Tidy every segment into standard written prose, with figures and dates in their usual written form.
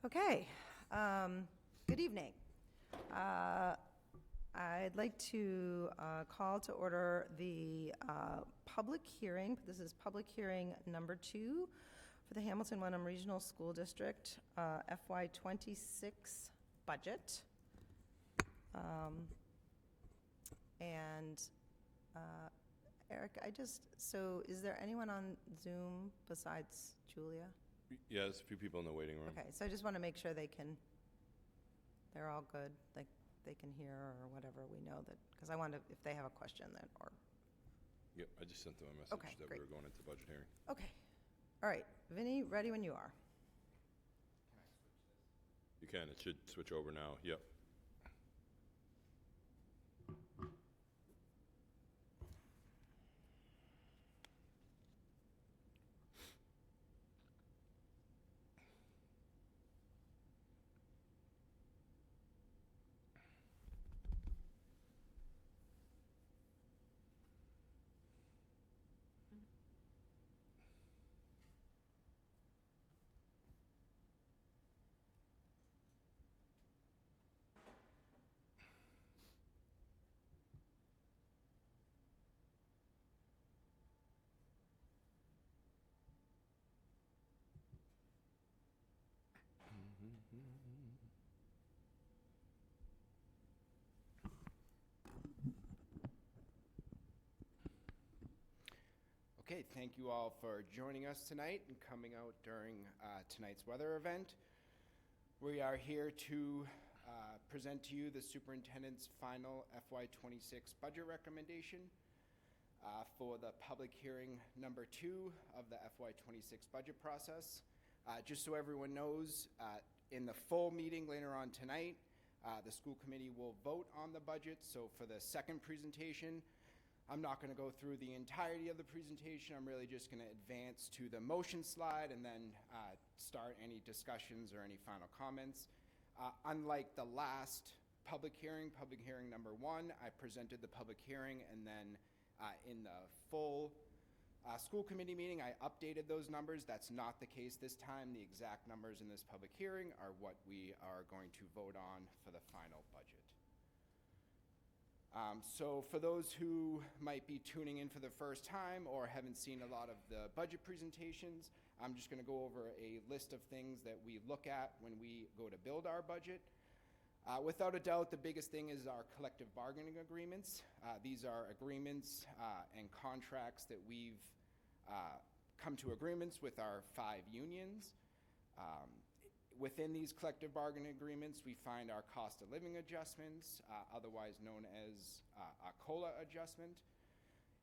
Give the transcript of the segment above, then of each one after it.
Okay, good evening. I'd like to call to order the public hearing. This is public hearing number 2 for the Hamilton Wenham Regional School District FY26 budget. And Eric, so is there anyone on Zoom besides Julia? Yeah, there's a few people in the waiting room. Okay, so I just want to make sure they're all good, like they can hear or whatever, we know that, because I want to, if they have a question then, or, Yep, I just sent them a message Okay, that great. we were going into budget hearing. okay. All right, Vinny, ready when you are. You can, it should switch over now, yep. Okay, thank you all for joining us tonight and coming out during tonight's weather event. We are here to present to you the superintendent's final FY26 budget recommendation for the public hearing number 2 of the FY26 budget process. Just so everyone knows, in the full meeting later on tonight, the school committee will vote on the budget. So for the second presentation, I'm not going to go through the entirety of the presentation. I'm really just going to advance to the motion slide and then start any discussions or any final comments. Unlike the last public hearing number 1, I presented the public hearing, and then in the full school committee meeting, I updated those numbers. That's not the case this time. The exact numbers in this public hearing are what we are going to vote on for the final budget. So for those who might be tuning in for the first time or haven't seen a lot of the budget presentations, I'm just going to go over a list of things that we look at when we go to build our budget. Without a doubt, the biggest thing is our collective bargaining agreements. These are agreements and contracts that we've come to agreements with our 5 unions. Within these collective bargaining agreements, we find our cost of living adjustments, otherwise known as a COLA adjustment.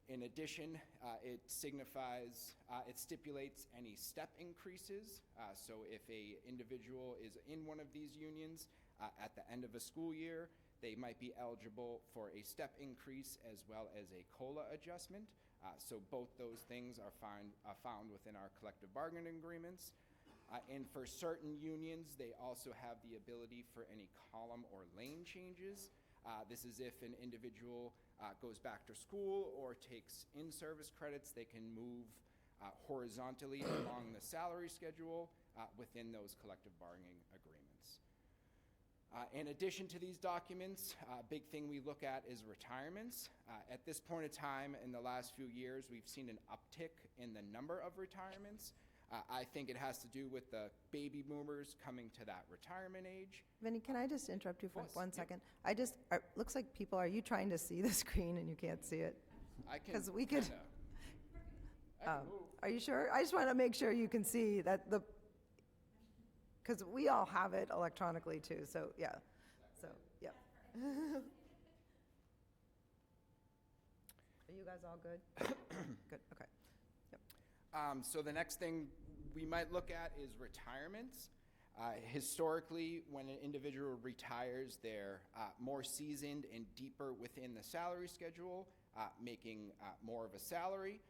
In addition, it stipulates any step increases. So if an individual is in one of these unions at the end of a school year, they might be eligible for a step increase as well as a COLA adjustment. So both those things are found within our collective bargaining agreements. And for certain unions, they also have the ability for any column or lane changes. This is if an individual goes back to school or takes in-service credits, they can move horizontally along the salary schedule within those collective bargaining agreements. In addition to these documents, a big thing we look at is retirements. At this point in time, in the last few years, we've seen an uptick in the number of retirements. I think it has to do with the baby boomers coming to that retirement age. Vinny, can I just interrupt you for Of course, 1 yep. second? Looks like people, are you trying to see the screen and you can't see it? I can. 'Cause we could- kinda- I can move. Are you sure? I just want to make sure you can see that because we all have it electronically too, so, yeah. So, yeah. Are you guys all good? Good, okay. So the next thing we might look at is retirements. Historically, when an individual retires, they're more seasoned and deeper within the salary schedule, making more of a salary.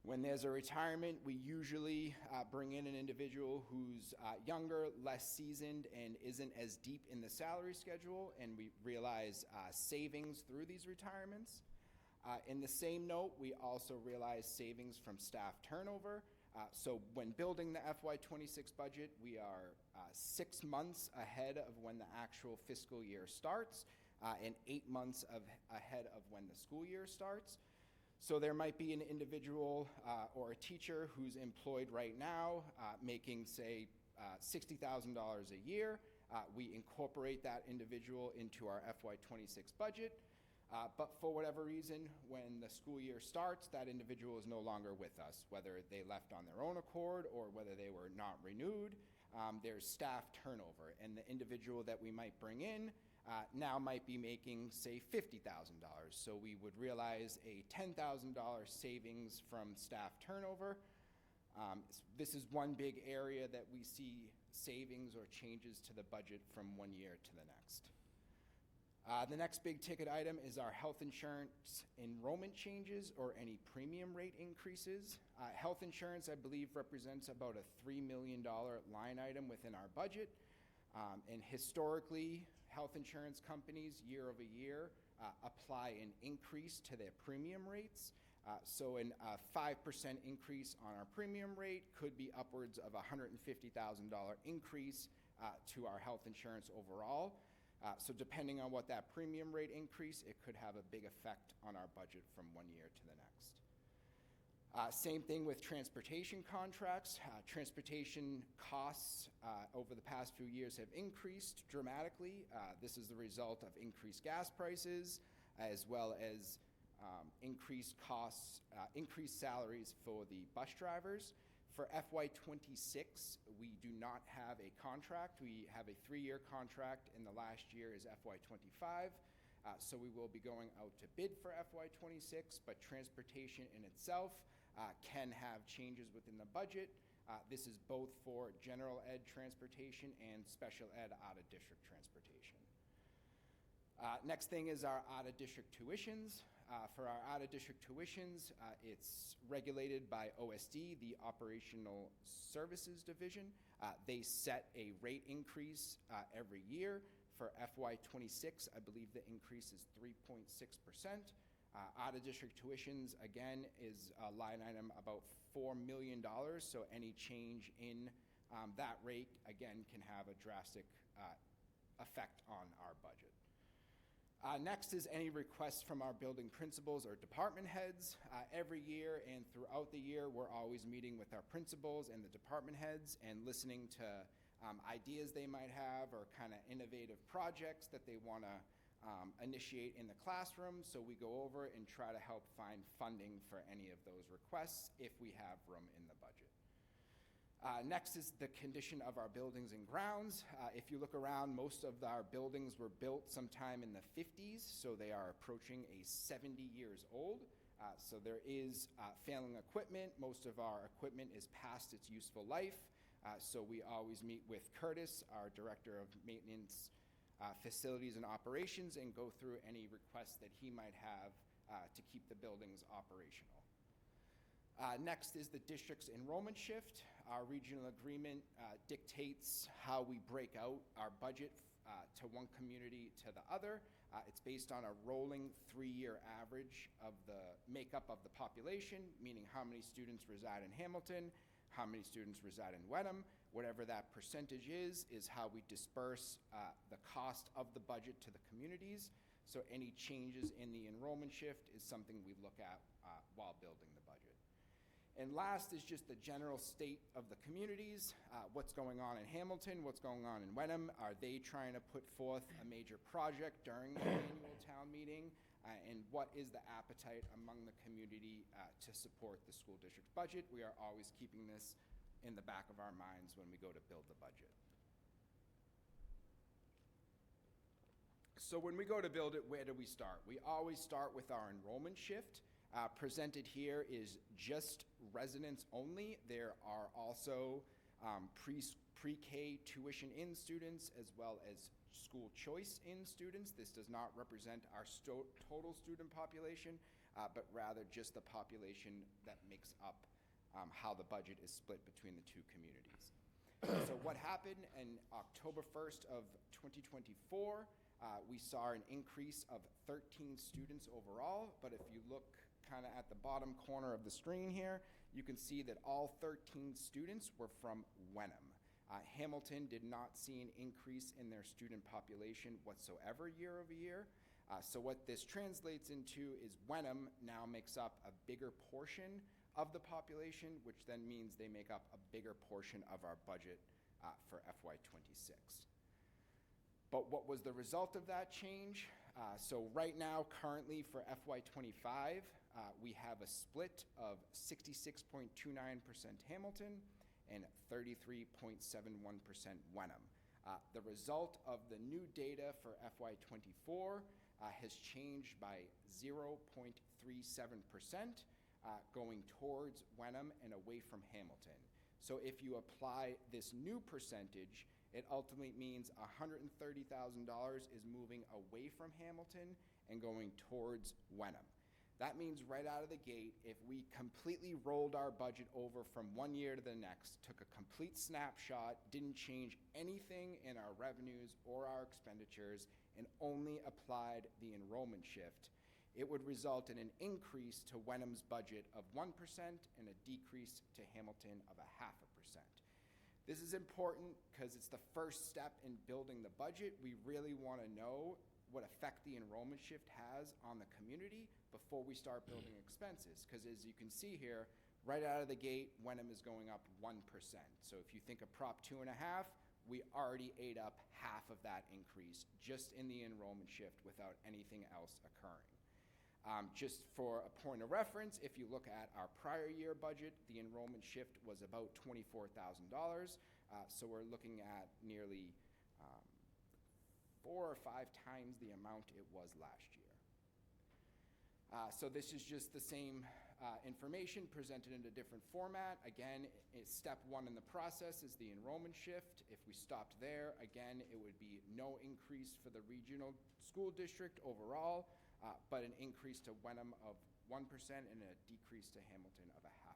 When there's a retirement, we usually bring in an individual who's younger, less seasoned, and isn't as deep in the salary schedule, and we realize savings through these retirements. In the same note, we also realize savings from staff turnover. So when building the FY26 budget, we are 6 months ahead of when the actual fiscal year starts, and 8 months ahead of when the school year starts. So there might be an individual or a teacher who's employed right now making, say, $60,000 a year. We incorporate that individual into our FY26 budget. But for whatever reason, when the school year starts, that individual is no longer with us, whether they left on their own accord or whether they were not renewed. There's staff turnover, and the individual that we might bring in now might be making, say, $50,000. So we would realize a $10,000 savings from staff turnover. This is one big area that we see savings or changes to the budget from one year to the next. The next big ticket item is our health insurance enrollment changes or any premium rate increases. Health insurance, I believe, represents about a $3 million line item within our budget. And historically, health insurance companies year over year apply an increase to their premium rates. So a 5% increase on our premium rate could be upwards of a $150,000 increase to our health insurance overall. So depending on what that premium rate increase, it could have a big effect on our budget from one year to the next. Same thing with transportation contracts. Transportation costs over the past few years have increased dramatically. This is the result of increased gas prices as well as increased costs, increased salaries for the bus drivers. For FY26, we do not have a contract. We have a 3-year contract, and the last year is FY25. So we will be going out to bid for FY26, but transportation in itself can have changes within the budget. This is both for general ed transportation and special ed out-of-district transportation. Next thing is our out-of-district tuitions. For our out-of-district tuitions, it's regulated by OSD, the Operational Services Division. They set a rate increase every year. For FY26, I believe the increase is 3.6%. Out-of-district tuitions, again, is a line item about $4 million, so any change in that rate, again, can have a drastic effect on our budget. Next is any requests from our building principals or department heads. Every year and throughout the year, we're always meeting with our principals and the department heads and listening to ideas they might have or kind of innovative projects that they want to initiate in the classroom. So we go over and try to help find funding for any of those requests if we have room in the budget. Next is the condition of our buildings and grounds. If you look around, most of our buildings were built sometime in the 50s, so they are approaching 70 years old. So there is failing equipment. Most of our equipment is past its useful life. So we always meet with Curtis, our Director of Maintenance, Facilities and Operations, and go through any requests that he might have to keep the buildings operational. Next is the district's enrollment shift. Our regional agreement dictates how we break out our budget to one community to the other. It's based on a rolling 3-year average of the makeup of the population, meaning how many students reside in Hamilton, how many students reside in Wenham. Whatever that percentage is how we disperse the cost of the budget to the communities. So any changes in the enrollment shift is something we look at while building the budget. And last is just the general state of the communities. What's going on in Hamilton? What's going on in Wenham? Are they trying to put forth a major project during the annual town meeting? And what is the appetite among the community to support the school district's budget? We are always keeping this in the back of our minds when we go to build the budget. So when we go to build it, where do we start? We always start with our enrollment shift. Presented here is just residents only. There are also pre-K tuition-in students as well as school choice-in students. This does not represent our total student population, but rather just the population that makes up how the budget is split between the two communities. So what happened in October 1st of 2024, we saw an increase of 13 students overall, but if you look kind of at the bottom corner of the screen here, you can see that all 13 students were from Wenham. Hamilton did not see an increase in their student population whatsoever year over year. So what this translates into is Wenham now makes up a bigger portion of the population, which then means they make up a bigger portion of our budget for FY26. But what was the result of that change? So right now, currently for FY25, we have a split of 66.29% Hamilton and 33.71% Wenham. The result of the new data for FY24 has changed by 0.37%, going towards Wenham and away from Hamilton. So if you apply this new percentage, it ultimately means $130,000 is moving away from Hamilton and going towards Wenham. That means right out of the gate, if we completely rolled our budget over from one year to the next, took a complete snapshot, didn't change anything in our revenues or our expenditures, and only applied the enrollment shift, it would result in an increase to Wenham's budget of 1% and a decrease to Hamilton of 0.5%. This is important because it's the first step in building the budget. We really want to know what effect the enrollment shift has on the community before we start building expenses. Because as you can see here, right out of the gate, Wenham is going up 1%. So if you think of Prop 2.5, we already ate up half of that increase just in the enrollment shift without anything else occurring. Just for a point of reference, if you look at our prior year budget, the enrollment shift was about $24,000. So we're looking at nearly 4 or 5 times the amount it was last year. So this is just the same information presented in a different format. Again, step 1 in the process is the enrollment shift. If we stopped there, again, it would be no increase for the regional school district overall, but an increase to Wenham of 1% and a decrease to Hamilton of 0.5%.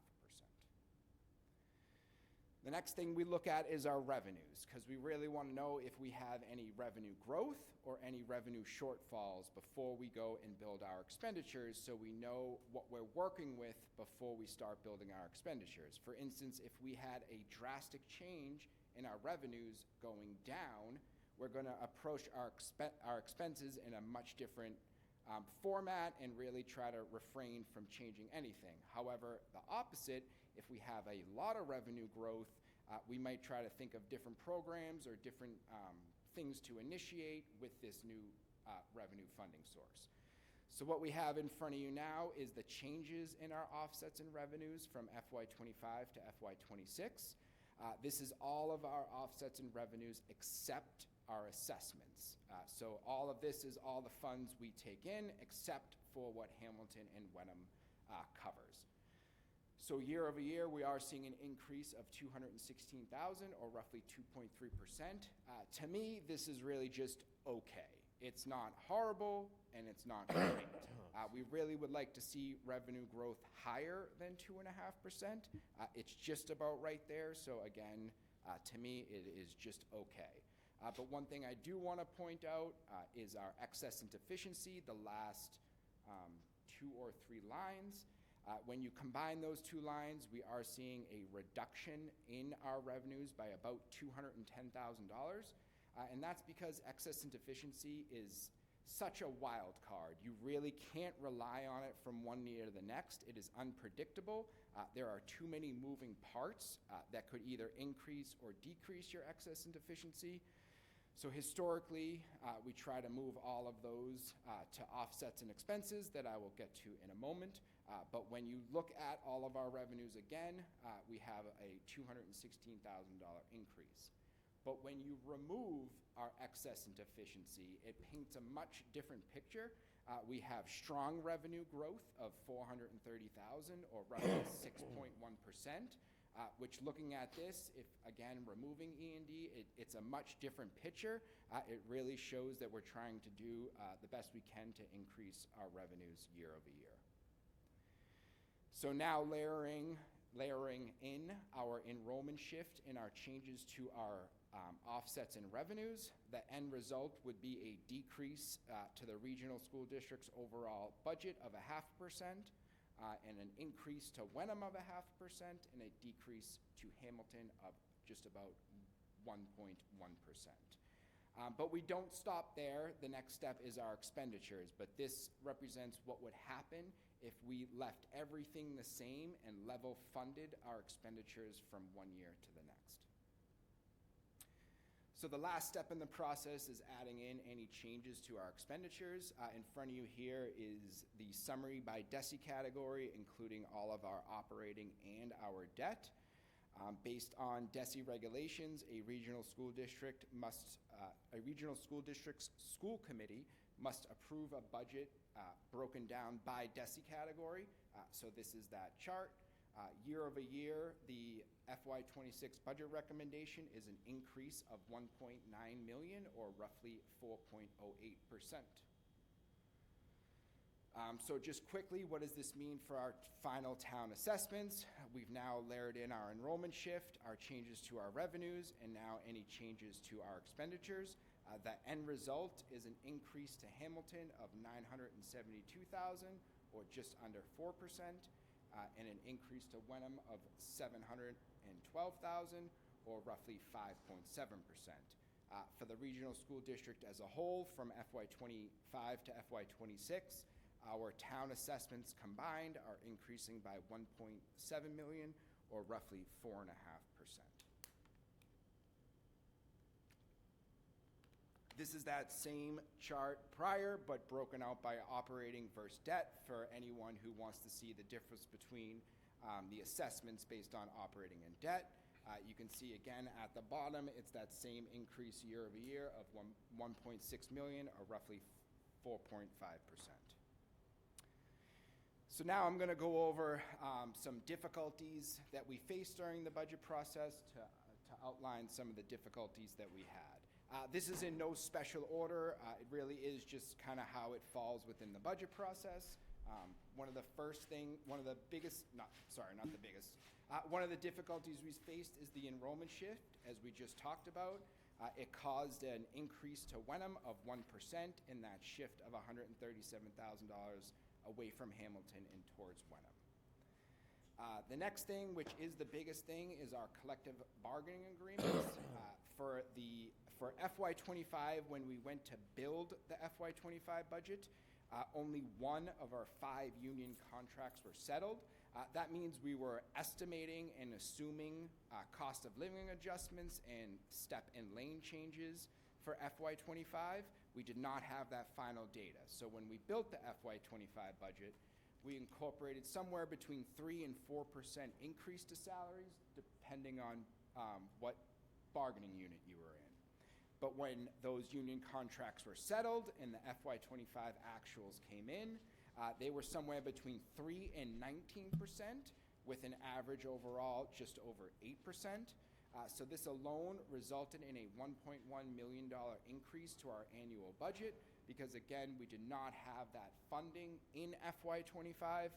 The next thing we look at is our revenues, because we really want to know if we have any revenue growth or any revenue shortfalls before we go and build our expenditures, so we know what we're working with before we start building our expenditures. For instance, if we had a drastic change in our revenues going down, we're going to approach our expenses in a much different format and really try to refrain from changing anything. However, the opposite, if we have a lot of revenue growth, we might try to think of different programs or different things to initiate with this new revenue funding source. So what we have in front of you now is the changes in our offsets and revenues from FY25 to FY26. This is all of our offsets and revenues except our assessments. So all of this is all the funds we take in except for what Hamilton and Wenham covers. So year over year, we are seeing an increase of $216,000 or roughly 2.3%. To me, this is really just okay. It's not horrible and it's not great. We really would like to see revenue growth higher than 2.5%. It's just about right there. So again, to me, it is just okay. But one thing I do want to point out is our excess and deficiency, the last 2 or 3 lines. When you combine those 2 lines, we are seeing a reduction in our revenues by about $210,000. And that's because excess and deficiency is such a wild card. You really can't rely on it from one year to the next. It is unpredictable. There are too many moving parts that could either increase or decrease your excess and deficiency. So historically, we try to move all of those to offsets and expenses that I will get to in a moment. But when you look at all of our revenues again, we have a $216,000 increase. But when you remove our excess and deficiency, it paints a much different picture. We have strong revenue growth of $430,000 or roughly 6.1%. Which looking at this, if again removing E&D, it's a much different picture. It really shows that we're trying to do the best we can to increase our revenues year over year. So now layering in our enrollment shift and our changes to our offsets and revenues, the end result would be a decrease to the regional school district's overall budget of 0.5%. and an increase to Wenham of 0.5%, and a decrease to Hamilton of just about 1.1%. But we don't stop there. The next step is our expenditures, but this represents what would happen if we left everything the same and level funded our expenditures from one year to the next. So the last step in the process is adding in any changes to our expenditures. In front of you here is the summary by DESI category, including all of our operating and our debt. Based on DESI regulations, a regional school district's school committee must approve a budget broken down by DESI category. So this is that chart. Year over year, the FY26 budget recommendation is an increase of 1.9 million, or roughly 4.08%. So just quickly, what does this mean for our final town assessments? We've now layered in our enrollment shift, our changes to our revenues, and now any changes to our expenditures. The end result is an increase to Hamilton of 972,000, or just under 4%, and an increase to Wenham of 712,000, or roughly 5.7%. For the regional school district as a whole, from FY25 to FY26, our town assessments combined are increasing by 1.7 million, or roughly 4.5%. This is that same chart prior, but broken out by operating versus debt for anyone who wants to see the difference between the assessments based on operating and debt. You can see again at the bottom, it's that same increase year over year of 1.6 million, or roughly 4.5%. So now I'm going to go over some difficulties that we faced during the budget process to outline some of the difficulties that we had. This is in no special order. It really is just kind of how it falls within the budget process. One of the difficulties we faced is the enrollment shift, as we just talked about. It caused an increase to Wenham of 1% in that shift of $137,000 away from Hamilton and towards Wenham. The next thing, which is the biggest thing, is our collective bargaining agreements. For FY25, when we went to build the FY25 budget, only one of our 5 union contracts were settled. That means we were estimating and assuming cost of living adjustments and step and lane changes for FY25. We did not have that final data. So when we built the FY25 budget, we incorporated somewhere between 3 and 4% increase to salaries, depending on what bargaining unit you were in. But when those union contracts were settled and the FY25 actuals came in, they were somewhere between 3 and 19%, with an average overall just over 8%. So this alone resulted in a $1.1 million increase to our annual budget, because again, we did not have that funding in FY25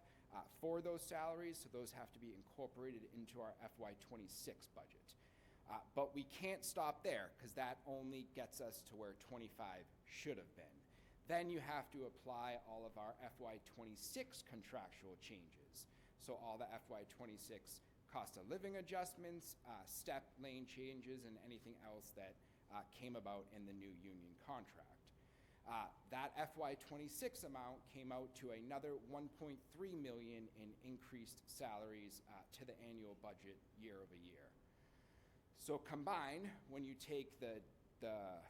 for those salaries, so those have to be incorporated into our FY26 budget. But we can't stop there, because that only gets us to where 25 should have been. Then you have to apply all of our FY26 contractual changes. So all the FY26 cost of living adjustments, step lane changes, and anything else that came about in the new union contract. That FY26 amount came out to another 1.3 million in increased salaries to the annual budget year over year. So combined, when you take the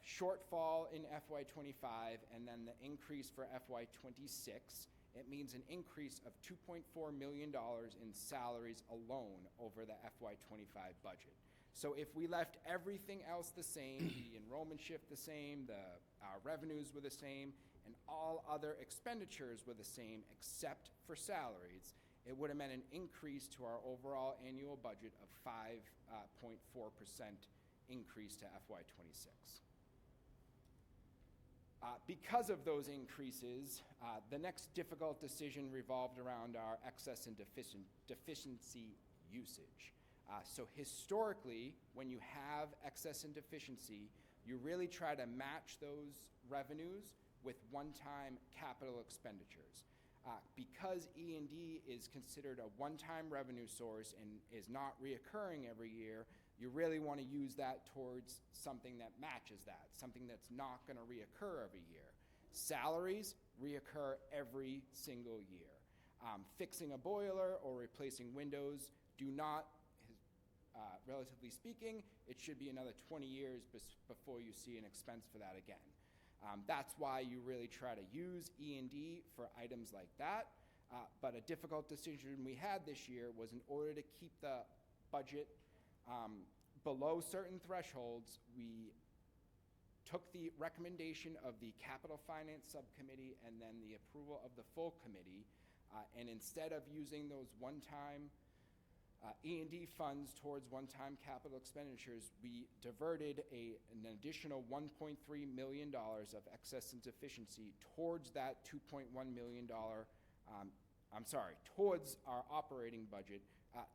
shortfall in FY25 and then the increase for FY26, it means an increase of $2.4 million in salaries alone over the FY25 budget. So if we left everything else the same, the enrollment shift the same, our revenues were the same, and all other expenditures were the same except for salaries, it would have meant an increase to our overall annual budget of 5.4% increase to FY26. Because of those increases, the next difficult decision revolved around our excess and deficiency usage. So historically, when you have excess and deficiency, you really try to match those revenues with one-time capital expenditures. Because E&D is considered a one-time revenue source and is not reoccurring every year, you really want to use that towards something that matches that, something that's not going to reoccur every year. Salaries reoccur every single year. Fixing a boiler or replacing windows do not, relatively speaking, it should be another 20 years before you see an expense for that again. That's why you really try to use E&D for items like that. But a difficult decision we had this year was, in order to keep the budget below certain thresholds, we took the recommendation of the Capital Finance Subcommittee and then the approval of the full committee, and instead of using those one-time E&D funds towards one-time capital expenditures, we diverted an additional $1.3 million of excess and deficiency towards that $2.1 million, towards our operating budget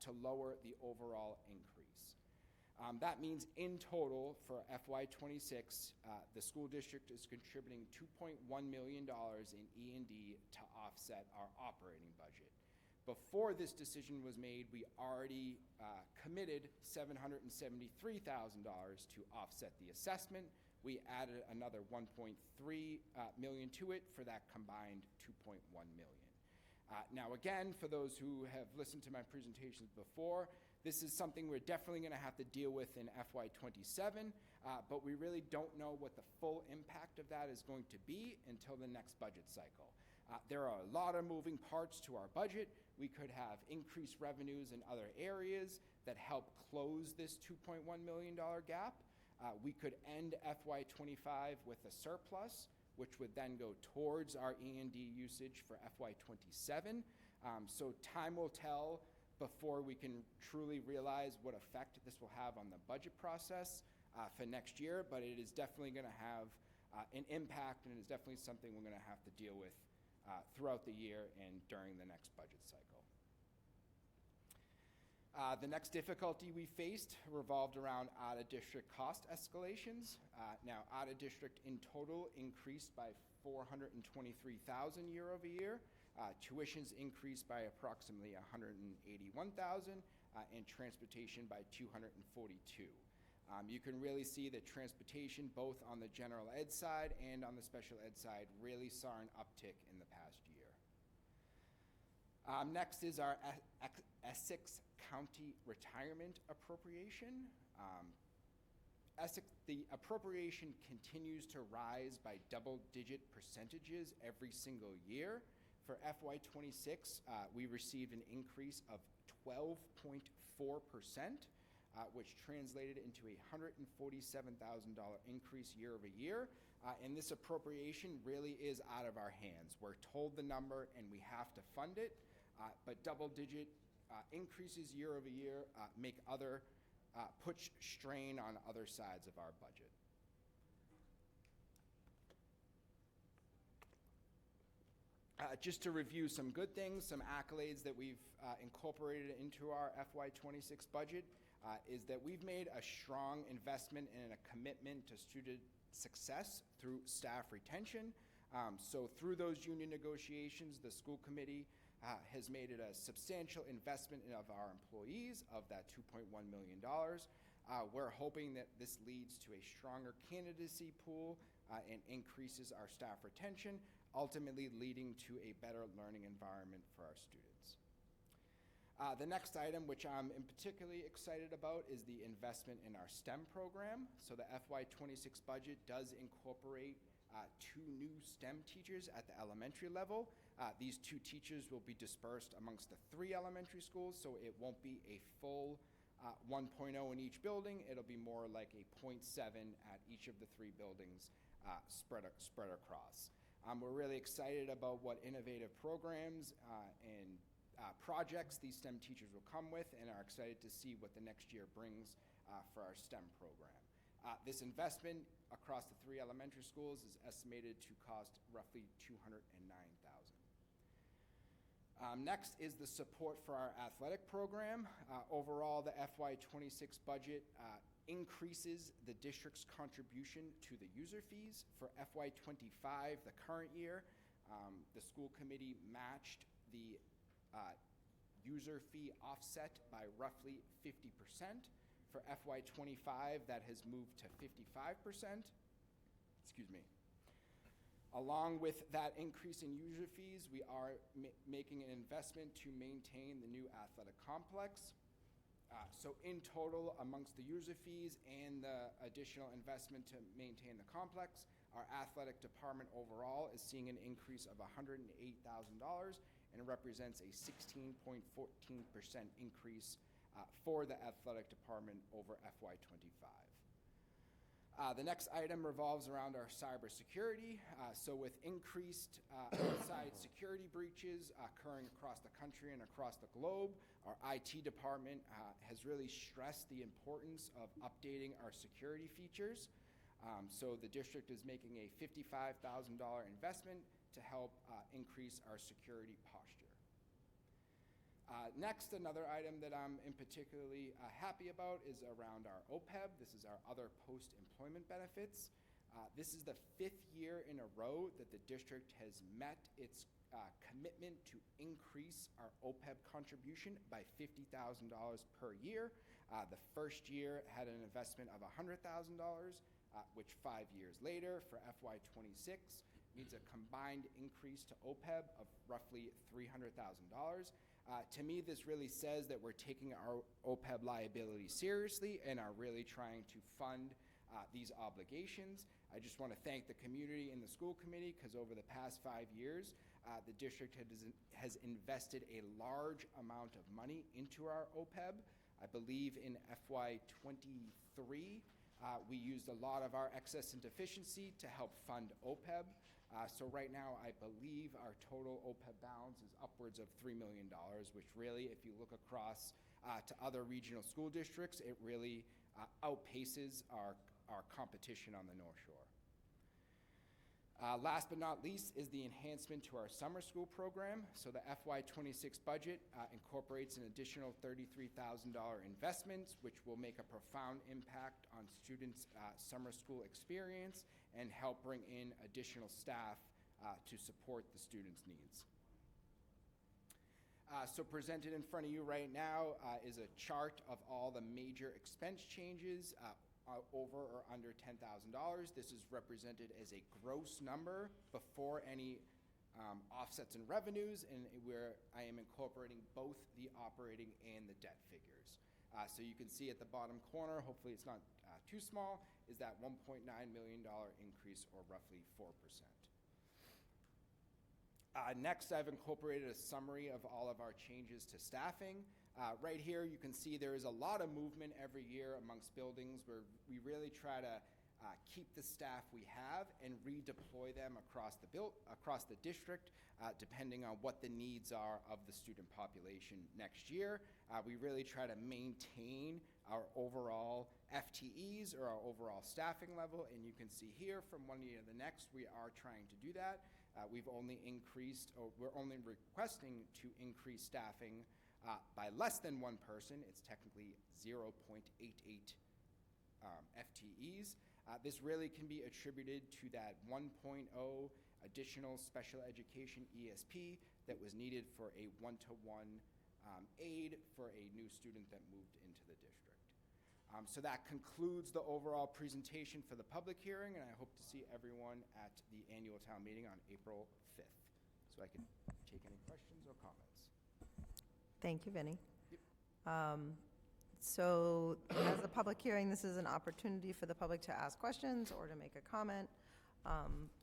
to lower the overall increase. That means in total for FY26, the school district is contributing $2.1 million in E&D to offset our operating budget. Before this decision was made, we already committed $773,000 to offset the assessment. We added another $1.3 million to it for that combined $2.1 million. Now again, for those who have listened to my presentations before, this is something we're definitely going to have to deal with in FY27, but we really don't know what the full impact of that is going to be until the next budget cycle. There are a lot of moving parts to our budget. We could have increased revenues in other areas that help close this $2.1 million gap. We could end FY25 with a surplus, which would then go towards our E&D usage for FY27. So time will tell before we can truly realize what effect this will have on the budget process for next year, but it is definitely going to have an impact, and it's definitely something we're going to have to deal with throughout the year and during the next budget cycle. The next difficulty we faced revolved around out-of-district cost escalations. Now, out-of-district in total increased by $423,000 year over year. Tuitions increased by approximately $181,000, and transportation by $242,000. You can really see that transportation, both on the general ed side and on the special ed side, really saw an uptick in the past year. Next is our Essex County Retirement Appropriation. The appropriation continues to rise by double-digit percentages every single year. For FY26, we received an increase of 12.4%, which translated into a $147,000 increase year over year. And this appropriation really is out of our hands. We're told the number and we have to fund it, but double-digit increases year over year put strain on other sides of our budget. Just to review some good things, some accolades that we've incorporated into our FY26 budget is that we've made a strong investment and a commitment to student success through staff retention. So through those union negotiations, the school committee has made it a substantial investment of our employees of that $2.1 million. We're hoping that this leads to a stronger candidacy pool and increases our staff retention, ultimately leading to a better learning environment for our students. The next item, which I'm particularly excited about, is the investment in our STEM program. So the FY26 budget does incorporate 2 new STEM teachers at the elementary level. These 2 teachers will be dispersed amongst the 3 elementary schools, so it won't be a full 1.0 in each building. It'll be more like a 0.7 at each of the 3 buildings spread across. We're really excited about what innovative programs and projects these STEM teachers will come with, and are excited to see what the next year brings for our STEM program. This investment across the 3 elementary schools is estimated to cost roughly $209,000. Next is the support for our athletic program. Overall, the FY26 budget increases the district's contribution to the user fees. For FY25, the current year, The school committee matched the user fee offset by roughly 50%. For FY '25, that has moved to 55%. Excuse me. Along with that increase in user fees, we are making an investment to maintain the new athletic complex. So in total, amongst the user fees and the additional investment to maintain the complex, our athletic department overall is seeing an increase of $108,000, and it represents a 16.14% increase for the athletic department over FY '25. The next item revolves around our cybersecurity. So with increased outside security breaches occurring across the country and across the globe, our IT department has really stressed the importance of updating our security features. So the district is making a $55,000 investment to help increase our security posture. Next, another item that I'm in particularly happy about is around our OPEB. This is our other post-employment benefits. This is the 5th year in a row that the district has met its commitment to increase our OPEB contribution by $50,000 per year. The first year had an investment of $100,000, which 5 years later for FY '26 means a combined increase to OPEB of roughly $300,000. To me, this really says that we're taking our OPEB liability seriously and are really trying to fund these obligations. I just want to thank the community and the school committee because over the past 5 years, the district has invested a large amount of money into our OPEB. I believe in FY '23, we used a lot of our excess and deficiency to help fund OPEB. So right now, I believe our total OPEB balance is upwards of $3 million, which really, if you look across to other regional school districts, it really outpaces our competition on the North Shore. Last but not least is the enhancement to our summer school program. So the FY '26 budget incorporates an additional $33,000 investment, which will make a profound impact on students' summer school experience and help bring in additional staff to support the students' needs. So presented in front of you right now is a chart of all the major expense changes over or under $10,000. This is represented as a gross number before any offsets and revenues, and where I am incorporating both the operating and the debt figures. So you can see at the bottom corner, hopefully it's not too small, is that $1.9 million increase, or roughly 4%. Next, I've incorporated a summary of all of our changes to staffing. Right here, you can see there is a lot of movement every year amongst buildings where we really try to keep the staff we have and redeploy them across the district, depending on what the needs are of the student population next year. We really try to maintain our overall FTEs, or our overall staffing level, and you can see here from one year to the next, we are trying to do that. We're only requesting to increase staffing by less than one person. It's technically 0.88 FTEs. This really can be attributed to that 1.0 additional special education ESP that was needed for a one-to-one aid for a new student that moved into the district. So that concludes the overall presentation for the public hearing, and I hope to see everyone at the annual town meeting on April 5th. So I can take any questions or comments. Thank you, Vinny. Yep. So as a public hearing, this is an opportunity for the public to ask questions or to make a comment.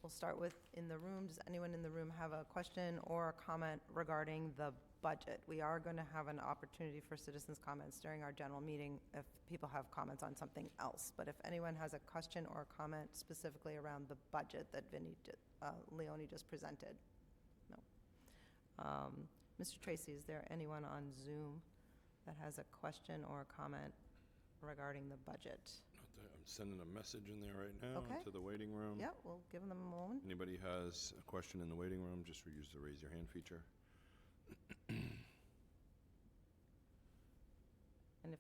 We'll start with in the room. Does anyone in the room have a question or a comment regarding the budget? We are going to have an opportunity for citizens' comments during our general meeting if people have comments on something else. But if anyone has a question or a comment specifically around the budget that Leonie just presented. No. Mr. Tracy, is there anyone on Zoom that has a question or a comment regarding the budget? I'm sending a message in there right now Okay. to the waiting room. Yeah, we'll give them a moment. Anybody has a question in the waiting room, just use the raise your hand feature. And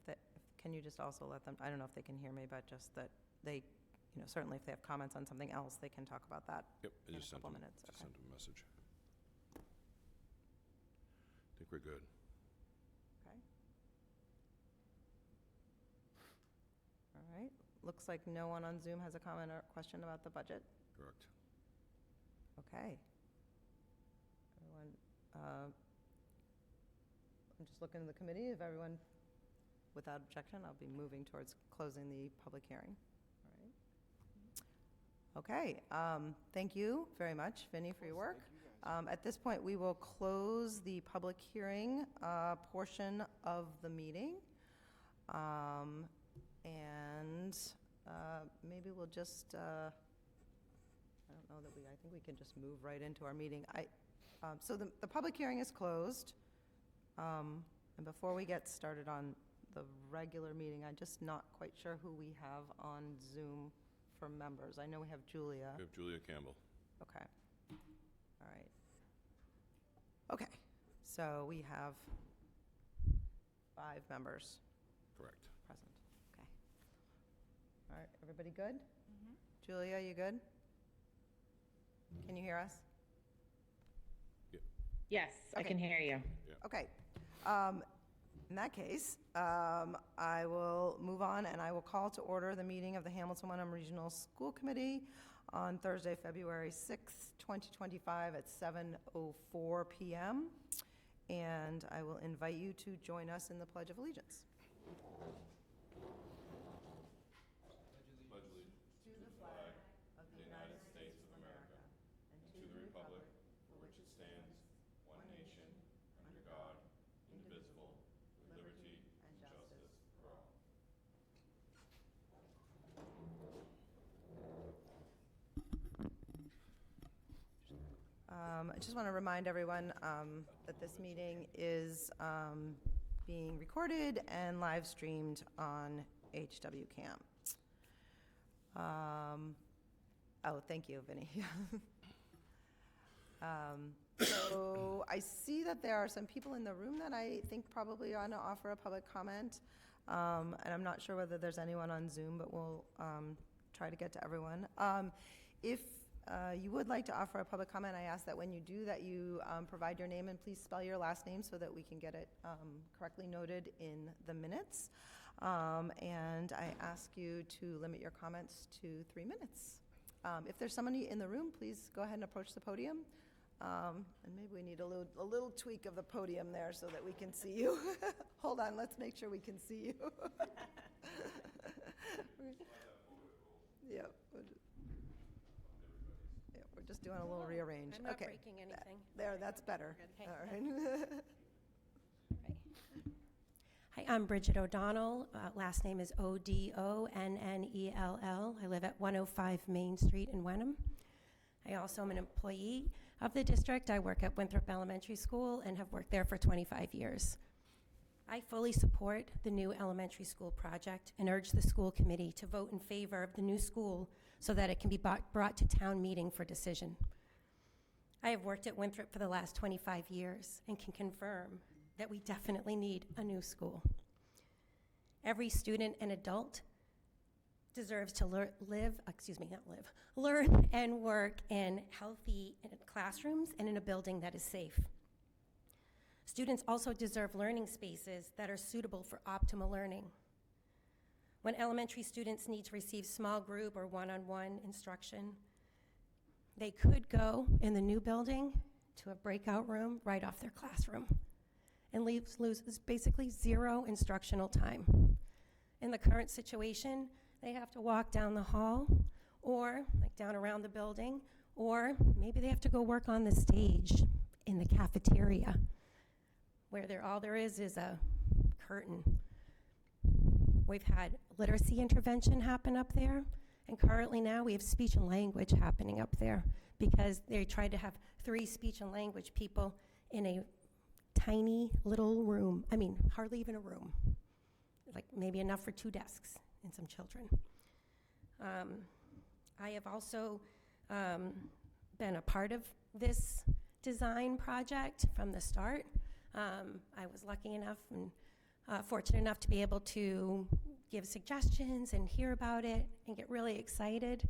can you just also let them, I don't know if they can hear me, but just that they certainly if they have comments on something else, they can talk about that. Yep, I In a just sent couple them, minutes, just okay. sent them a message. I think we're good. Okay. All right. Looks like no one on Zoom has a comment or question about the budget. Correct. Okay. Everyone, I'm just looking at the committee. If everyone, without objection, I'll be moving towards closing the public hearing. All right. Okay. Thank you very much, Vinnie, for your work. Thank you guys. At this point, we will close the public hearing portion of the meeting. And maybe we'll just, I don't know that I think we can just move right into our meeting. So the public hearing is closed. And before we get started on the regular meeting, I'm just not quite sure who we have on Zoom for members. I know we have Julia. We have Julia Campbell. Okay. All right. Okay. So we have 5 members Correct. present. Okay. All right. Everybody good? Julia, you good? Can you hear us? Yes, I Okay. can hear you. Okay. In that case, I will move on and I will call to order the meeting of the Hamilton-Wenham Regional School Committee on Thursday, February 6th, 2025 at 7:04 p.m. And I will invite you to join us in the Pledge of Allegiance. I just want to remind everyone that this meeting is being recorded and live streamed on HWCam. Oh, thank you, Vinnie. So I see that there are some people in the room that I think probably want to offer a public comment. And I'm not sure whether there's anyone on Zoom, but we'll try to get to everyone. If you would like to offer a public comment, I ask that when you do that you provide your name and please spell your last name so that we can get it correctly noted in the minutes. And I ask you to limit your comments to 3 minutes. If there's somebody in the room, please go ahead and approach the podium. And maybe we need a little tweak of the podium there so that we can see you. Hold on, let's make sure we can see you. Yeah, we're just doing a little rearrange. I'm not Okay. breaking anything. There, that's better. Okay. All right. Hi, I'm Bridget O'Donnell. Last name is O'Donnell. I live at 105 Main Street in Wenham. I also am an employee of the district. I work at Winthrop Elementary School and have worked there for 25 years. I fully support the new elementary school project and urge the school committee to vote in favor of the new school so that it can be brought to town meeting for decision. I have worked at Winthrop for the last 25 years and can confirm that we definitely need a new school. Every student and adult deserves to learn and work in healthy classrooms and in a building that is safe. Students also deserve learning spaces that are suitable for optimal learning. When elementary students need to receive small group or one-on-one instruction, they could go in the new building to a breakout room right off their classroom and loses basically 0 instructional time. In the current situation, they have to walk down the hall or like down around the building, or maybe they have to go work on the stage in the cafeteria where all there is a curtain. We've had literacy intervention happen up there, and currently now we have speech and language happening up there because they tried to have 3 speech and language people in a tiny little room. I mean, hardly even a room. Like maybe enough for 2 desks and some children. I have also been a part of this design project from the start. I was lucky enough and fortunate enough to be able to give suggestions and hear about it and get really excited.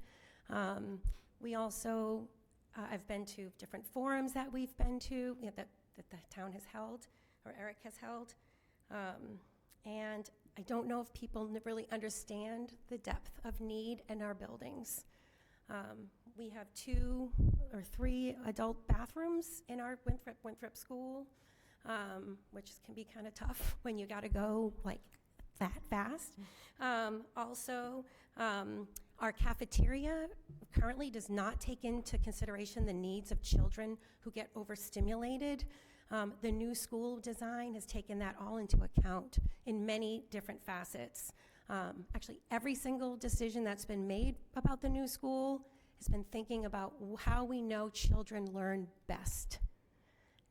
We also, I've been to different forums that we've been to, that the town has held, or Eric has held. And I don't know if people really understand the depth of need in our buildings. We have 2 or 3 adult bathrooms in our Winthrop School, which can be kind of tough when you got to go like that fast. Also, our cafeteria currently does not take into consideration the needs of children who get overstimulated. The new school design has taken that all into account in many different facets. Actually, every single decision that's been made about the new school has been thinking about how we know children learn best.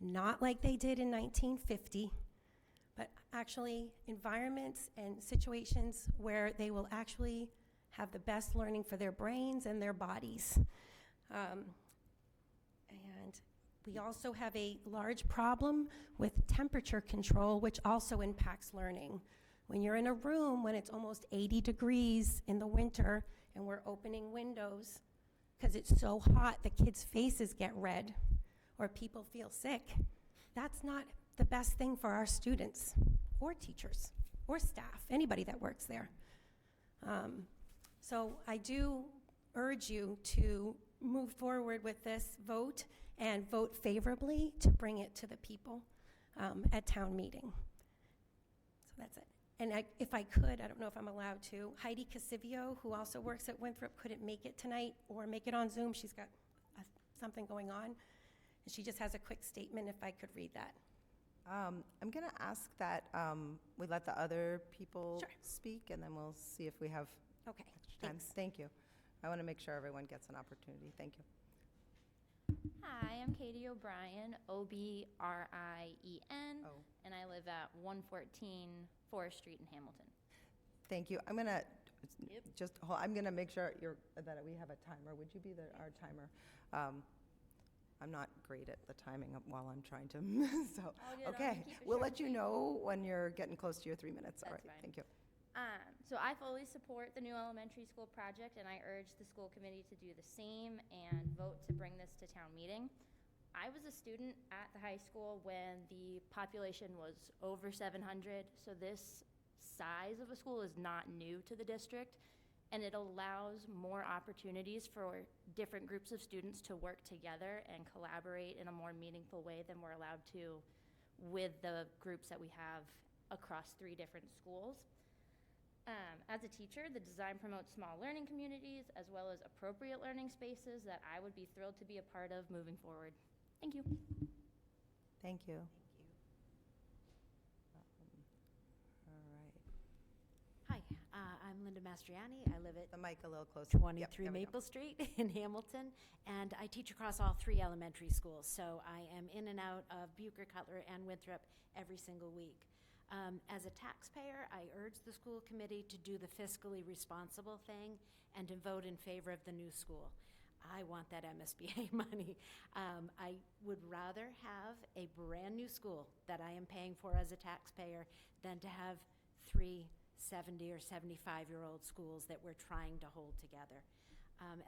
Not like they did in 1950, but actually environments and situations where they will actually have the best learning for their brains and their bodies. And we also have a large problem with temperature control, which also impacts learning. When you're in a room when it's almost 80 degrees in the winter and we're opening windows because it's so hot the kids' faces get red or people feel sick, that's not the best thing for our students or teachers or staff, anybody that works there. So I do urge you to move forward with this vote and vote favorably to bring it to the people at town meeting. So that's it. And if I could, I don't know if I'm allowed to, Heidi Casivio, who also works at Winthrop, couldn't make it tonight or make it on Zoom. She's got something going on. And she just has a quick statement, if I could read that. I'm going to ask that we let the other people Sure. speak, and then we'll see if we have Okay, extra time. thanks. Thank you. I want to make sure everyone gets an opportunity. Thank you. Hi, I'm Katie O'Brien, Obrien, Oh. and I live at 114 Forest Street in Hamilton. Thank you. I'm going to Yep. just hold, I'm going to make sure that we have a timer. Would you be our timer? I'm not great at the timing while I'm trying to, so, All good, I'll okay. keep it We'll short let you and sweet. know when you're getting close to your 3 minutes. All That's right, fine. thank you. So I fully support the new elementary school project, and I urge the school committee to do the same and vote to bring this to town meeting. I was a student at the high school when the population was over 700, so this size of a school is not new to the district, and it allows more opportunities for different groups of students to work together and collaborate in a more meaningful way than we're allowed to with the groups that we have across 3 different schools. As a teacher, the design promotes small learning communities as well as appropriate learning spaces that I would be thrilled to be a part of moving forward. Thank you. Thank you. All right. Hi, I'm Linda Mastriani. I live at The mic a little closer. Yep, 23 there we go. Maple Street in Hamilton, and I teach across all 3 elementary schools, so I am in and out of Bucher, Cutler, and Winthrop every single week. As a taxpayer, I urge the school committee to do the fiscally responsible thing and to vote in favor of the new school. I want that MSBA money. I would rather have a brand-new school that I am paying for as a taxpayer than to have 3 70 or 75-year-old schools that we're trying to hold together.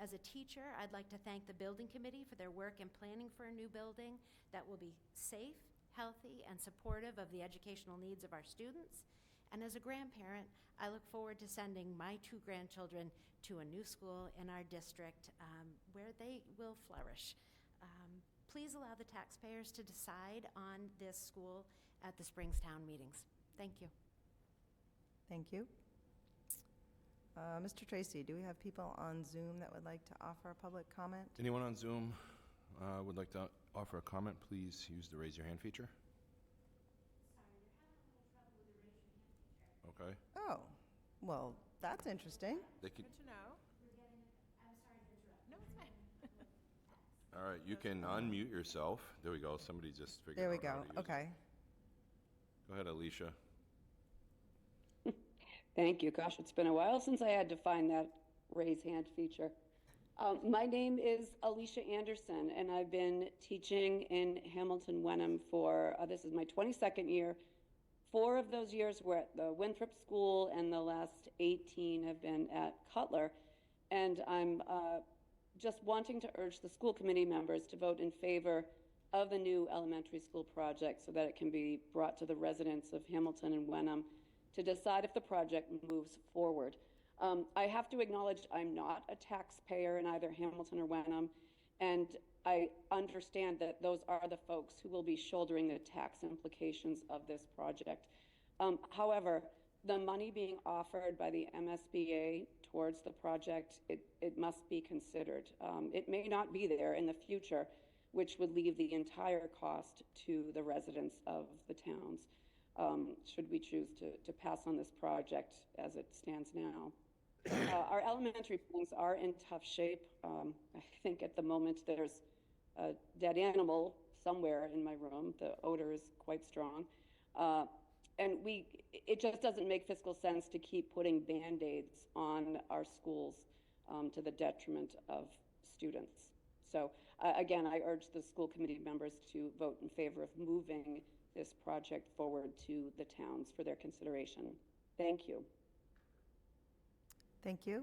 As a teacher, I'd like to thank the building committee for their work in planning for a new building that will be safe, healthy, and supportive of the educational needs of our students. And as a grandparent, I look forward to sending my 2 grandchildren to a new school in our district where they will flourish. Please allow the taxpayers to decide on this school at the Springstown meetings. Thank you. Thank you. Mr. Tracy, do we have people on Zoom that would like to offer a public comment? Anyone on Zoom would like to offer a comment, please use the raise your hand feature. Okay. Oh, well, that's interesting. They could, Good to know. No, it's fine. all right, you can unmute yourself. There we go. Somebody just figured There we out how go. to use it. Okay. Go ahead, Alicia. Thank you. Gosh, it's been a while since I had to find that raise hand feature. My name is Alicia Anderson, and I've been teaching in Hamilton Wenham for, this is my 22nd year, 4 of those years were at the Winthrop School, and the last 18 have been at Cutler. And I'm just wanting to urge the school committee members to vote in favor of the new elementary school project so that it can be brought to the residents of Hamilton and Wenham to decide if the project moves forward. I have to acknowledge I'm not a taxpayer in either Hamilton or Wenham, and I understand that those are the folks who will be shouldering the tax implications of this project. However, the money being offered by the MSBA towards the project, it must be considered. It may not be there in the future, which would leave the entire cost to the residents of the towns, should we choose to pass on this project as it stands now. Our elementary buildings are in tough shape. I think at the moment there's a dead animal somewhere in my room. The odor is quite strong. And it just doesn't make fiscal sense to keep putting Band-Aids on our schools to the detriment of students. So again, I urge the school committee members to vote in favor of moving this project forward to the towns for their consideration. Thank you. Thank you.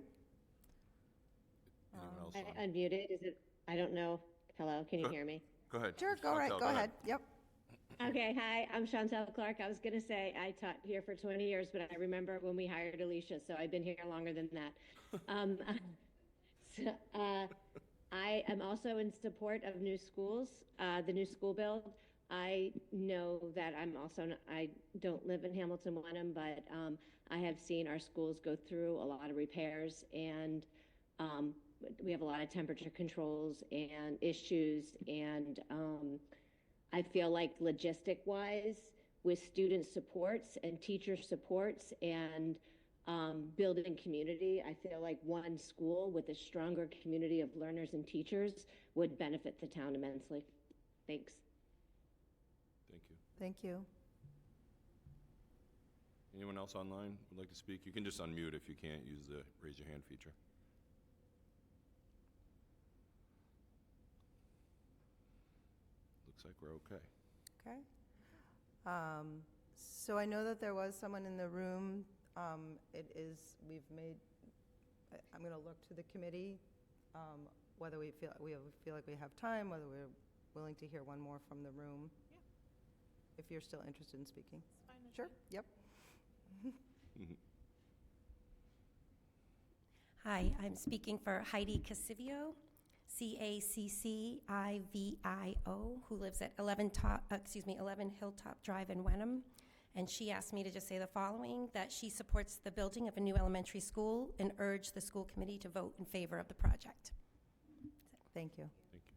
Anyone else I on? unmuted. Is it? I don't know. Hello, can you hear me? Go ahead. Sure, go right, Chantel, go ahead. Yep. Okay, hi, I'm Chantel Clark. I was gonna say I taught here for 20 years, but I remember when we hired Alicia, so I've been here longer than that. So, I am also in support of new schools, the new school build. I know that I don't live in Hamilton, Wenham, but I have seen our schools go through a lot of repairs, and we have a lot of temperature controls and issues, and I feel like logistic-wise, with student supports and teacher supports and building community, I feel like one school with a stronger community of learners and teachers would benefit the town immensely. Thanks. Thank you. Thank you. Anyone else online would like to speak? You can just unmute if you can't use the raise your hand feature. Looks like we're okay. Okay. So I know that there was someone in the room. I'm going to look to the committee, whether we feel like we have time, whether we're willing to hear one more from the room. Yeah. If you're still interested in speaking. It's fine with Sure, me. yep. Hi, I'm speaking for Heidi Cassivio, Caccivio, who lives at 11 Hilltop Drive in Wenham. And she asked me to just say the following, that she supports the building of a new elementary school and urged the school committee to vote in favor of the project. Thank you. Thank you.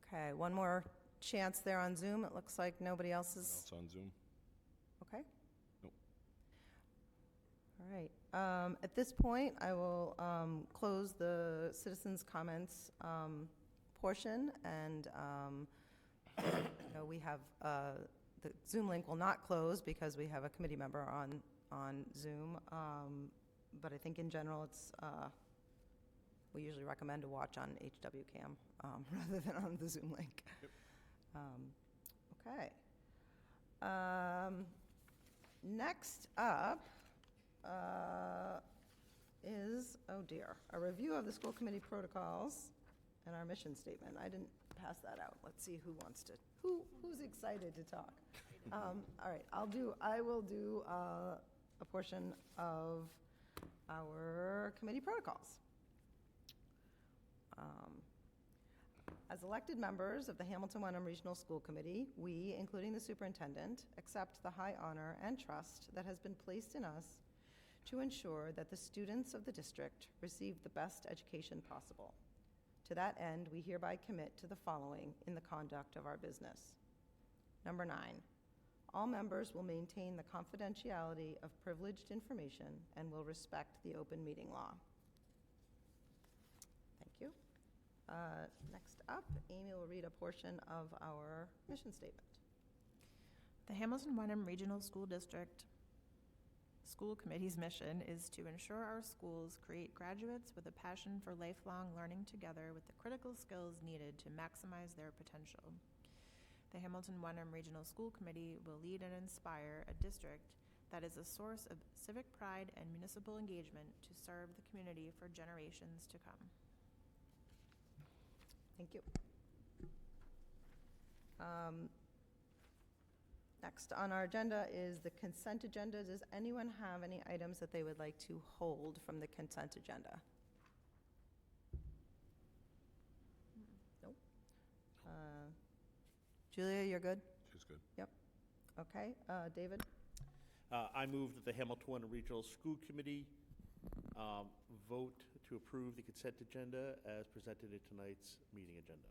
Okay, one more chance there on Zoom. It looks like nobody else Anyone is, else on Zoom? okay? Nope. All right. At this point, I will close the citizens' comments portion, and we have the Zoom link will not close because we have a committee member on Zoom. But I think in general, we usually recommend to watch on HWCam rather than on the Zoom link. Yep. Okay. Next up is, oh dear, a review of the school committee protocols and our mission statement. I didn't pass that out. Let's see who wants to, who's excited to talk. All right, I will do a portion of our committee protocols. As elected members of the Hamilton-Wenham Regional School Committee, we, including the superintendent, accept the high honor and trust that has been placed in us to ensure that the students of the district receive the best education possible. To that end, we hereby commit to the following in the conduct of our business. Number 9, all members will maintain the confidentiality of privileged information and will respect the open meeting law. Thank you. Next up, Amy will read a portion of our mission statement. The Hamilton-Wenham Regional School District School Committee's mission is to ensure our schools create graduates with a passion for lifelong learning together with the critical skills needed to maximize their potential. the Hamilton Wenham Regional School Committee will lead and inspire a district that is a source of civic pride and municipal engagement to serve the community for generations to come. Thank you. Next on our agenda is the consent agenda. Does anyone have any items that they would like to hold from the consent agenda? Nope. Julia, you're good? She's good. Okay. David? I move that the Hamilton Regional School Committee vote to approve the consent agenda as presented in tonight's meeting agenda.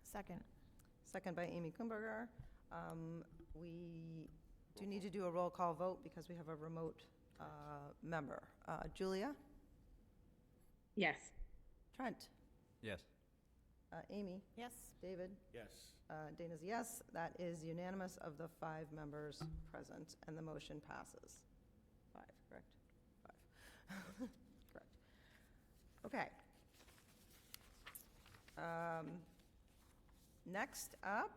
Second. Second by Amy Kumberger. We do need to do a roll call vote because we have a remote member. Julia? Yes. Trent? Yes. Amy? Yes. David? Yes. Dana's a yes. That is unanimous of the 5 members present, and the motion passes. 5, correct? 5. Correct. Okay. Next up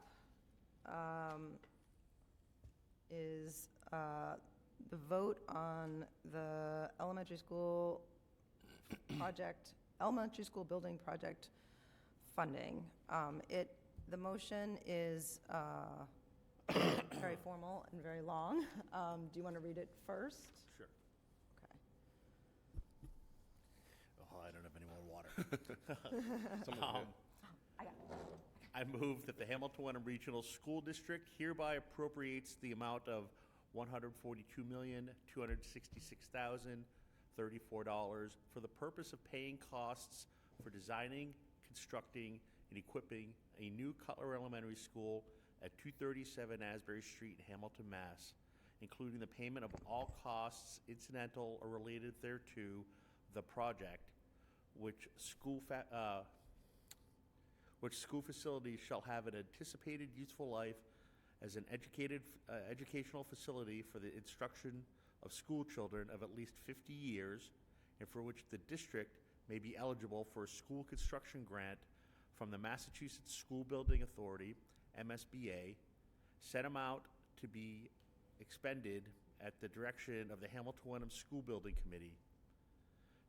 is the vote on the elementary school building project funding. The motion is very formal and very long. Do you want to read it first? Sure. Okay. Oh, I don't have any more water. Someone did. I got it. I move that the Hamilton Wenham Regional School District hereby appropriates the amount of $142,266,034 for the purpose of paying costs for designing, constructing, and equipping a new Cutler Elementary School at 237 Asbury Street, Hamilton, Mass., including the payment of all costs incidental or related thereto, the project, which school facility shall have an anticipated useful life as an educational facility for the instruction of school children of at least 50 years, and for which the district may be eligible for a school construction grant from the Massachusetts School Building Authority, MSBA, said amount to be expended at the direction of the Hamilton Wenham School Building Committee.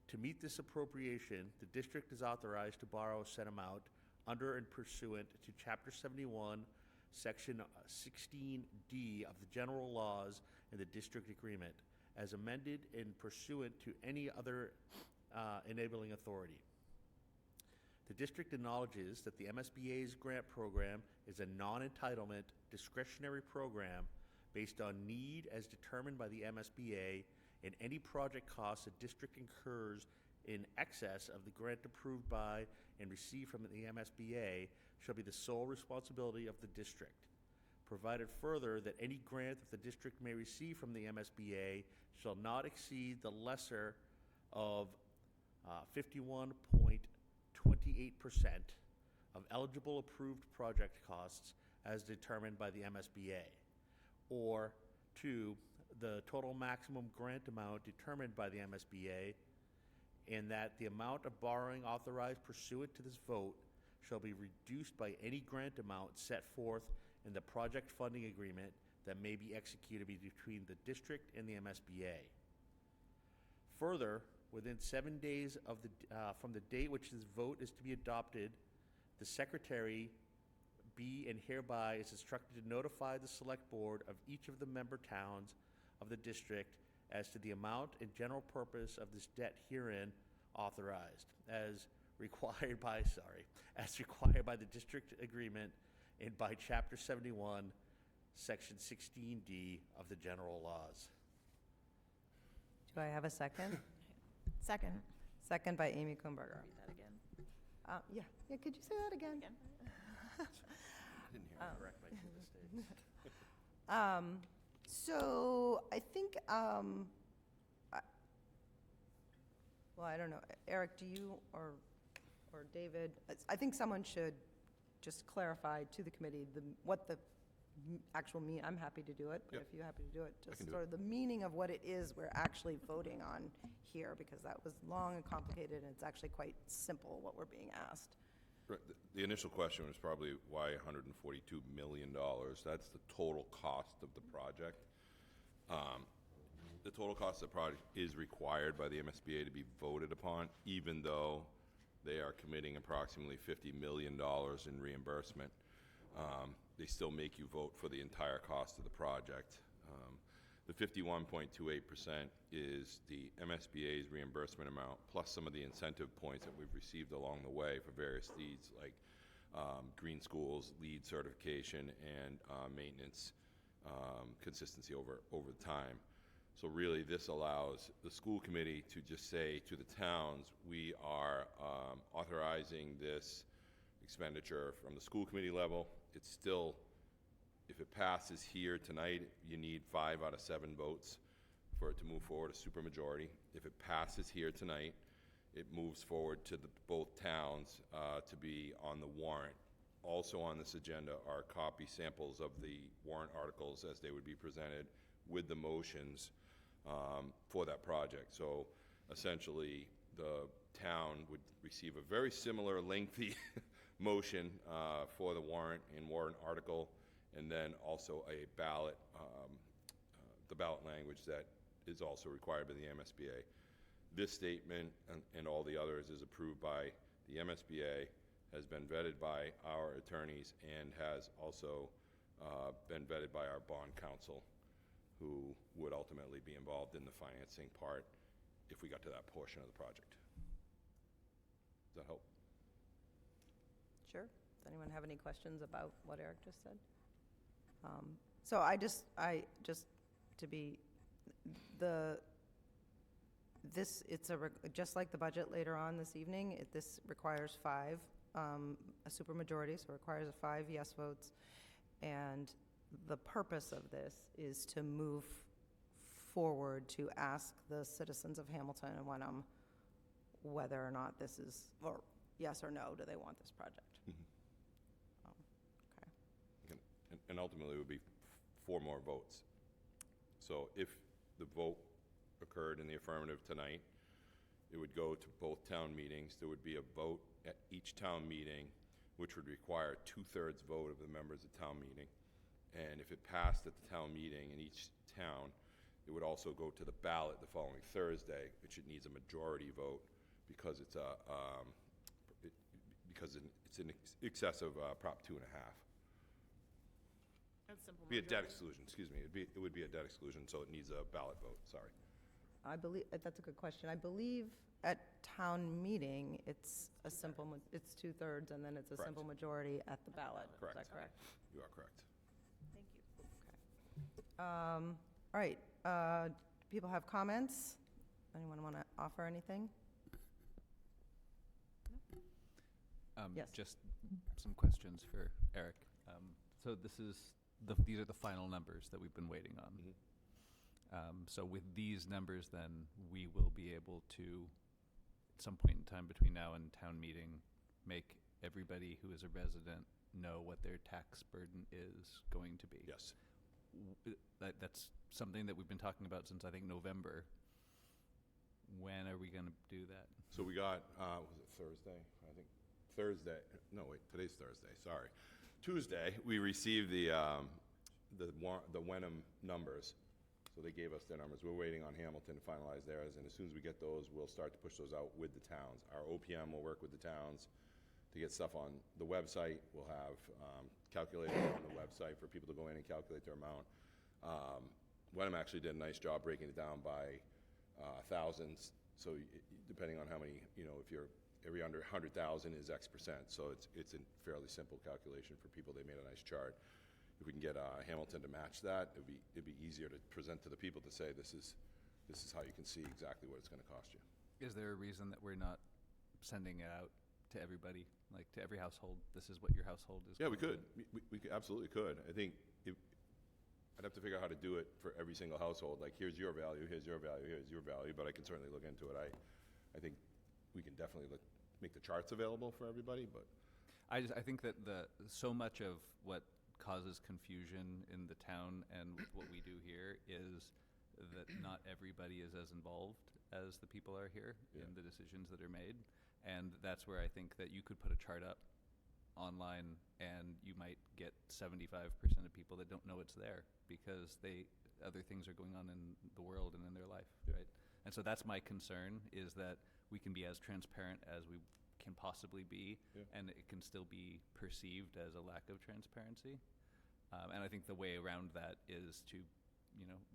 To meet this appropriation, the district is authorized to borrow said amount under and pursuant to Chapter 71, Section 16D of the General Laws and the District Agreement, as amended and pursuant to any other enabling authority. The district acknowledges that the MSBA's grant program is a non-entitlement discretionary program based on need as determined by the MSBA, and any project costs the district incurs in excess of the grant approved by and received from the MSBA shall be the sole responsibility of the district. Provided further that any grant that the district may receive from the MSBA shall not exceed the lesser of 51.28% of eligible approved project costs as determined by the MSBA, or 2, the total maximum grant amount determined by the MSBA, and that the amount of borrowing authorized pursuant to this vote shall be reduced by any grant amount set forth in the project funding agreement that may be executed between the district and the MSBA. Further, within 7 days of from the date which this vote is to be adopted, the Secretary be and hereby is instructed to notify the Select Board of each of the member towns of the district as to the amount and general purpose of this debt herein authorized, as required by the district agreement and by Chapter 71, Section 16D of the general laws. Do I have a second? Second. Second by Amy Kumberger. Read that again. Yeah, could you say that again? Again. I didn't hear that. Correct my two mistakes. So I think, well, I don't know. Eric, do you or David, I think someone should just clarify to the committee what the actual I'm happy to do it, but Yep. if you're happy to do it, I just can do sort of the meaning of what it is we're actually voting on here, because that was long and complicated, and it's actually quite simple what we're being asked. The initial question was probably why $142 million? That's the total cost of the project. The total cost of the project is required by the MSBA to be voted upon, even though they are committing approximately $50 million in reimbursement. They still make you vote for the entire cost of the project. The 51.28% is the MSBA's reimbursement amount, plus some of the incentive points that we've received along the way for various needs, like green schools, LEED certification, and maintenance consistency over time. So really, this allows the school committee to just say to the towns, we are authorizing this expenditure from the school committee level. It's still, if it passes here tonight, you need 5 out of 7 votes for it to move forward, a supermajority. If it passes here tonight, it moves forward to both towns to be on the warrant. Also on this agenda are copy samples of the warrant articles as they would be presented with the motions for that project. So essentially, the town would receive a very similar lengthy motion for the warrant and warrant article, and then also a ballot, the ballot language that is also required by the MSBA. This statement and all the others is approved by the MSBA, has been vetted by our attorneys, and has also been vetted by our bond counsel, who would ultimately be involved in the financing part if we got to that portion of the project. Does that help? Sure. Does anyone have any questions about what Eric just said? So I just to be, just like the budget later on this evening, this requires 5, a supermajority, so it requires 5 yes votes. And the purpose of this is to move forward to ask the citizens of Hamilton and Wenham whether or not this is, or yes or no, do they want this project? Okay. And ultimately, it would be 4 more votes. So if the vote occurred in the affirmative tonight, it would go to both town meetings. There would be a vote at each town meeting, which would require 2/3 vote of the members of town meeting. And if it passed at the town meeting in each town, it would also go to the ballot the following Thursday, which it needs a majority vote because it's in excess of Prop 2.5. That's simple. Be a debt exclusion, excuse me. It would be a debt exclusion, so it needs a ballot vote, sorry. I believe, that's a good question. I believe at town meeting, it's a simple, it's 2/3, and then it's a Correct. simple majority at the ballot. Correct. Is that correct? You are correct. Thank you. All right, people have comments? Anyone want to offer anything? Yes. Just some questions for Eric. So these are the final numbers that we've been waiting on. So with these numbers, then we will be able to, at some point in time between now and town meeting, make everybody who is a resident know what their tax burden is going to be. Yes. That's something that we've been talking about since, I think, November. When are we going to do that? So we got, was it Thursday? I think Thursday. No, wait, today's Thursday. Sorry. Tuesday, we received the Wenham numbers. So they gave us their numbers. We're waiting on Hamilton to finalize theirs, and as soon as we get those, we'll start to push those out with the towns. Our OPM will work with the towns to get stuff on the website. We'll have calculators on the website for people to go in and calculate their amount. Wenham actually did a nice job breaking it down by thousands. So depending on how many, if you're every under 100,000 is X percent. So it's a fairly simple calculation for people. They made a nice chart. If we can get Hamilton to match that, it'd be easier to present to the people to say this is how you can see exactly what it's going to cost you. Is there a reason that we're not sending it out to everybody, like to every household? This is what your household is. Yeah, we could. We absolutely could. I think I'd have to figure out how to do it for every single household. Like, here's your value, here's your value, here's your value. But I can certainly look into it. I think we can definitely make the charts available for everybody. But I think that so much of what causes confusion in the town and what we do here is that not everybody is as involved as the people are here in the decisions that are made. And that's where I think that you could put a chart up online, and you might get 75% of people that don't know it's there because other things are going on in the world and in their life, right? And so that's my concern, is that we can be as transparent as we can possibly be, and it can still be perceived as a lack of transparency. And I think the way around that is to,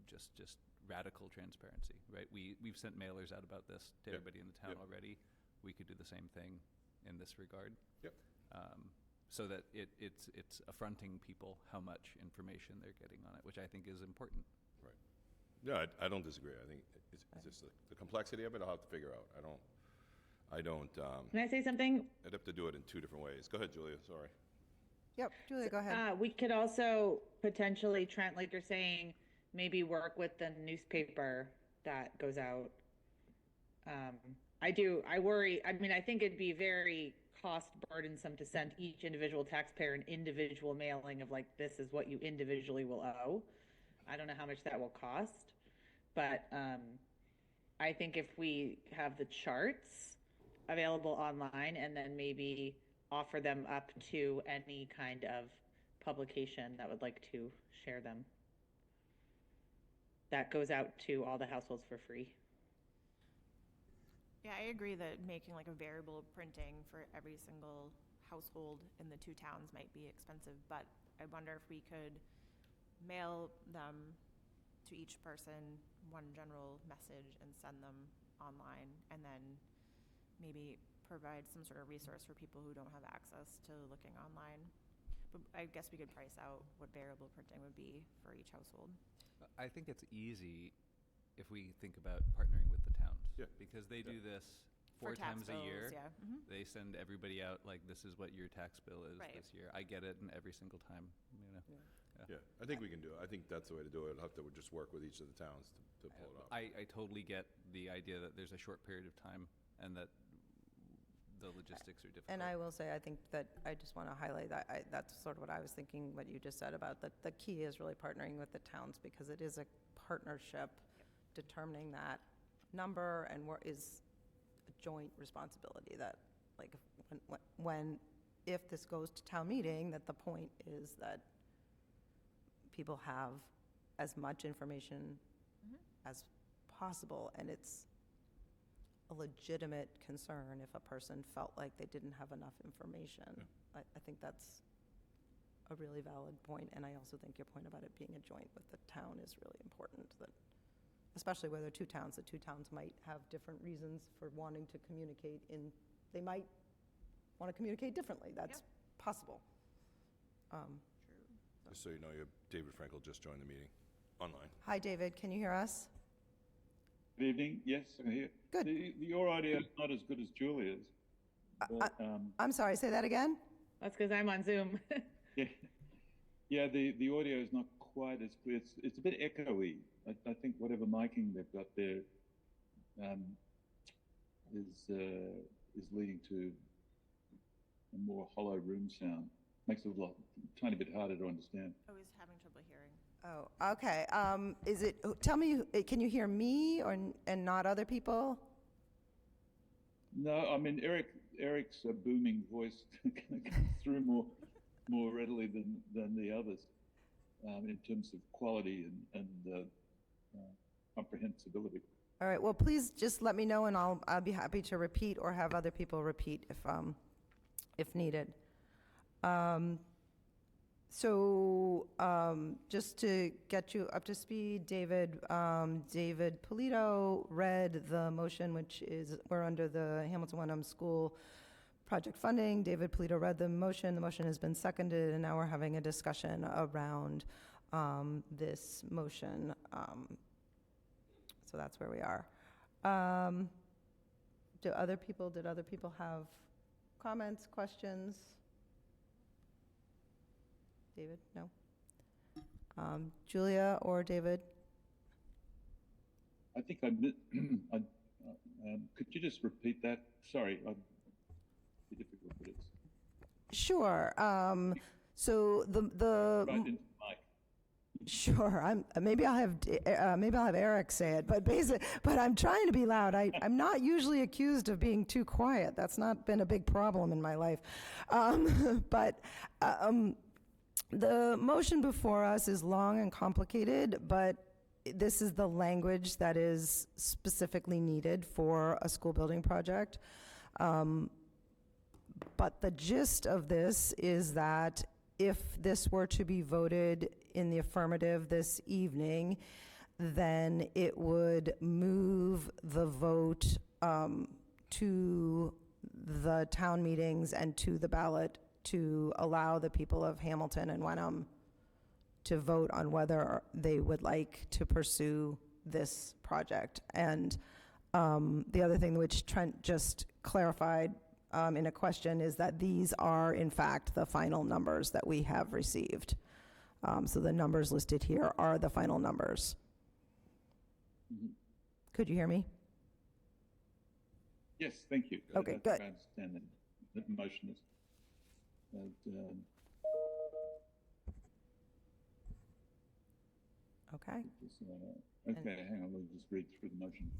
just radical transparency, right? We've sent mailers out about this to everybody in the town already. We could do the same thing in this regard. So that it's affronting people how much information they're getting on it, which I think is important. Right. No, I don't disagree. I think it's just the complexity of it. I'll have to figure out. I don't. Can I say something? I'd have to do it in two different ways. Go ahead, Julia. Sorry. Yep, Julia, go ahead. We could also potentially, Trent, like you're saying, maybe work with the newspaper that goes out. I worry. I mean, I think it'd be very cost burdensome to send each individual taxpayer an individual mailing of like, this is what you individually will owe. I don't know how much that will cost, but I think if we have the charts available online and then maybe offer them up to any kind of publication that would like to share them, that goes out to all the households for free. Yeah, I agree that making like a variable printing for every single household in the two towns might be expensive, but I wonder if we could mail them to each person one general message and send them online, and then maybe provide some sort of resource for people who don't have access to looking online. But I guess we could price out what variable printing would be for each household. I think it's easy if we think about partnering with the towns. Because they do this For 4 tax times a year. bills, yeah. Mhm. They send everybody out like, this is what your tax bill is Right. this year. I get it, and every single time, Yeah, I think we can do it. I think that's the way to do it. I'll have to just work with each of the towns to pull it off. I totally get the idea that there's a short period of time and that the logistics are difficult. And I will say, I think that I just want to highlight that that's sort of what I was thinking, what you just said about the key is really partnering with the towns, because it is a partnership. Determining that number and is a joint responsibility, that like if this goes to town meeting, that the point is that people have as much information as possible, and it's a legitimate concern if a person felt like they didn't have enough information. I think that's a really valid point, and I also think your point about it being a joint with the town is really important, that especially where there are two towns, the two towns might have different reasons for wanting to communicate they might want to communicate differently. That's possible. Just so you know, David Frankel just joined the meeting online. Hi, David, can you hear us? Good evening. Yes, I can hear. Good. Your audio is not as good as Julia's. But, I'm sorry, say that again? That's because I'm on Zoom. yeah, the audio is not quite as clear. It's a bit echoey. I think whatever miking they've got there is leading to a more hollow room sound. Makes it tiny bit harder to understand. I was having trouble hearing. Oh, okay. Tell me, can you hear me and not other people? No, I mean, Eric's booming voice comes through more readily than the others in terms of quality and comprehensibility. All right, well, please just let me know, and I'll be happy to repeat or have other people repeat if needed. Just to get you up to speed, David Polito read the motion, which is, we're under the Hamilton Wenham School project funding. David Polito read the motion. The motion has been seconded, and now we're having a discussion around this motion. So that's where we are. Did other people have comments, questions? David, no? Julia or David? I think could you just repeat that? Sorry, it'd be difficult, but it's... Sure. So Right into the mic. Sure, maybe I'll have Eric say it, but I'm trying to be loud. I'm not usually accused of being too quiet. That's not been a big problem in my life. But the motion before us is long and complicated, but this is the language that is specifically needed for a school building project. But the gist of this is that if this were to be voted in the affirmative this evening, then it would move the vote to the town meetings and to the ballot to allow the people of Hamilton and Wenham to vote on whether they would like to pursue this project. And the other thing which Trent just clarified in a question is that these are, in fact, the final numbers that we have received. So the numbers listed here are the final numbers. Could you hear me? Yes, thank you. Okay, good. I understand that the motion is. Okay. Okay, hang on, we'll just read through the motion.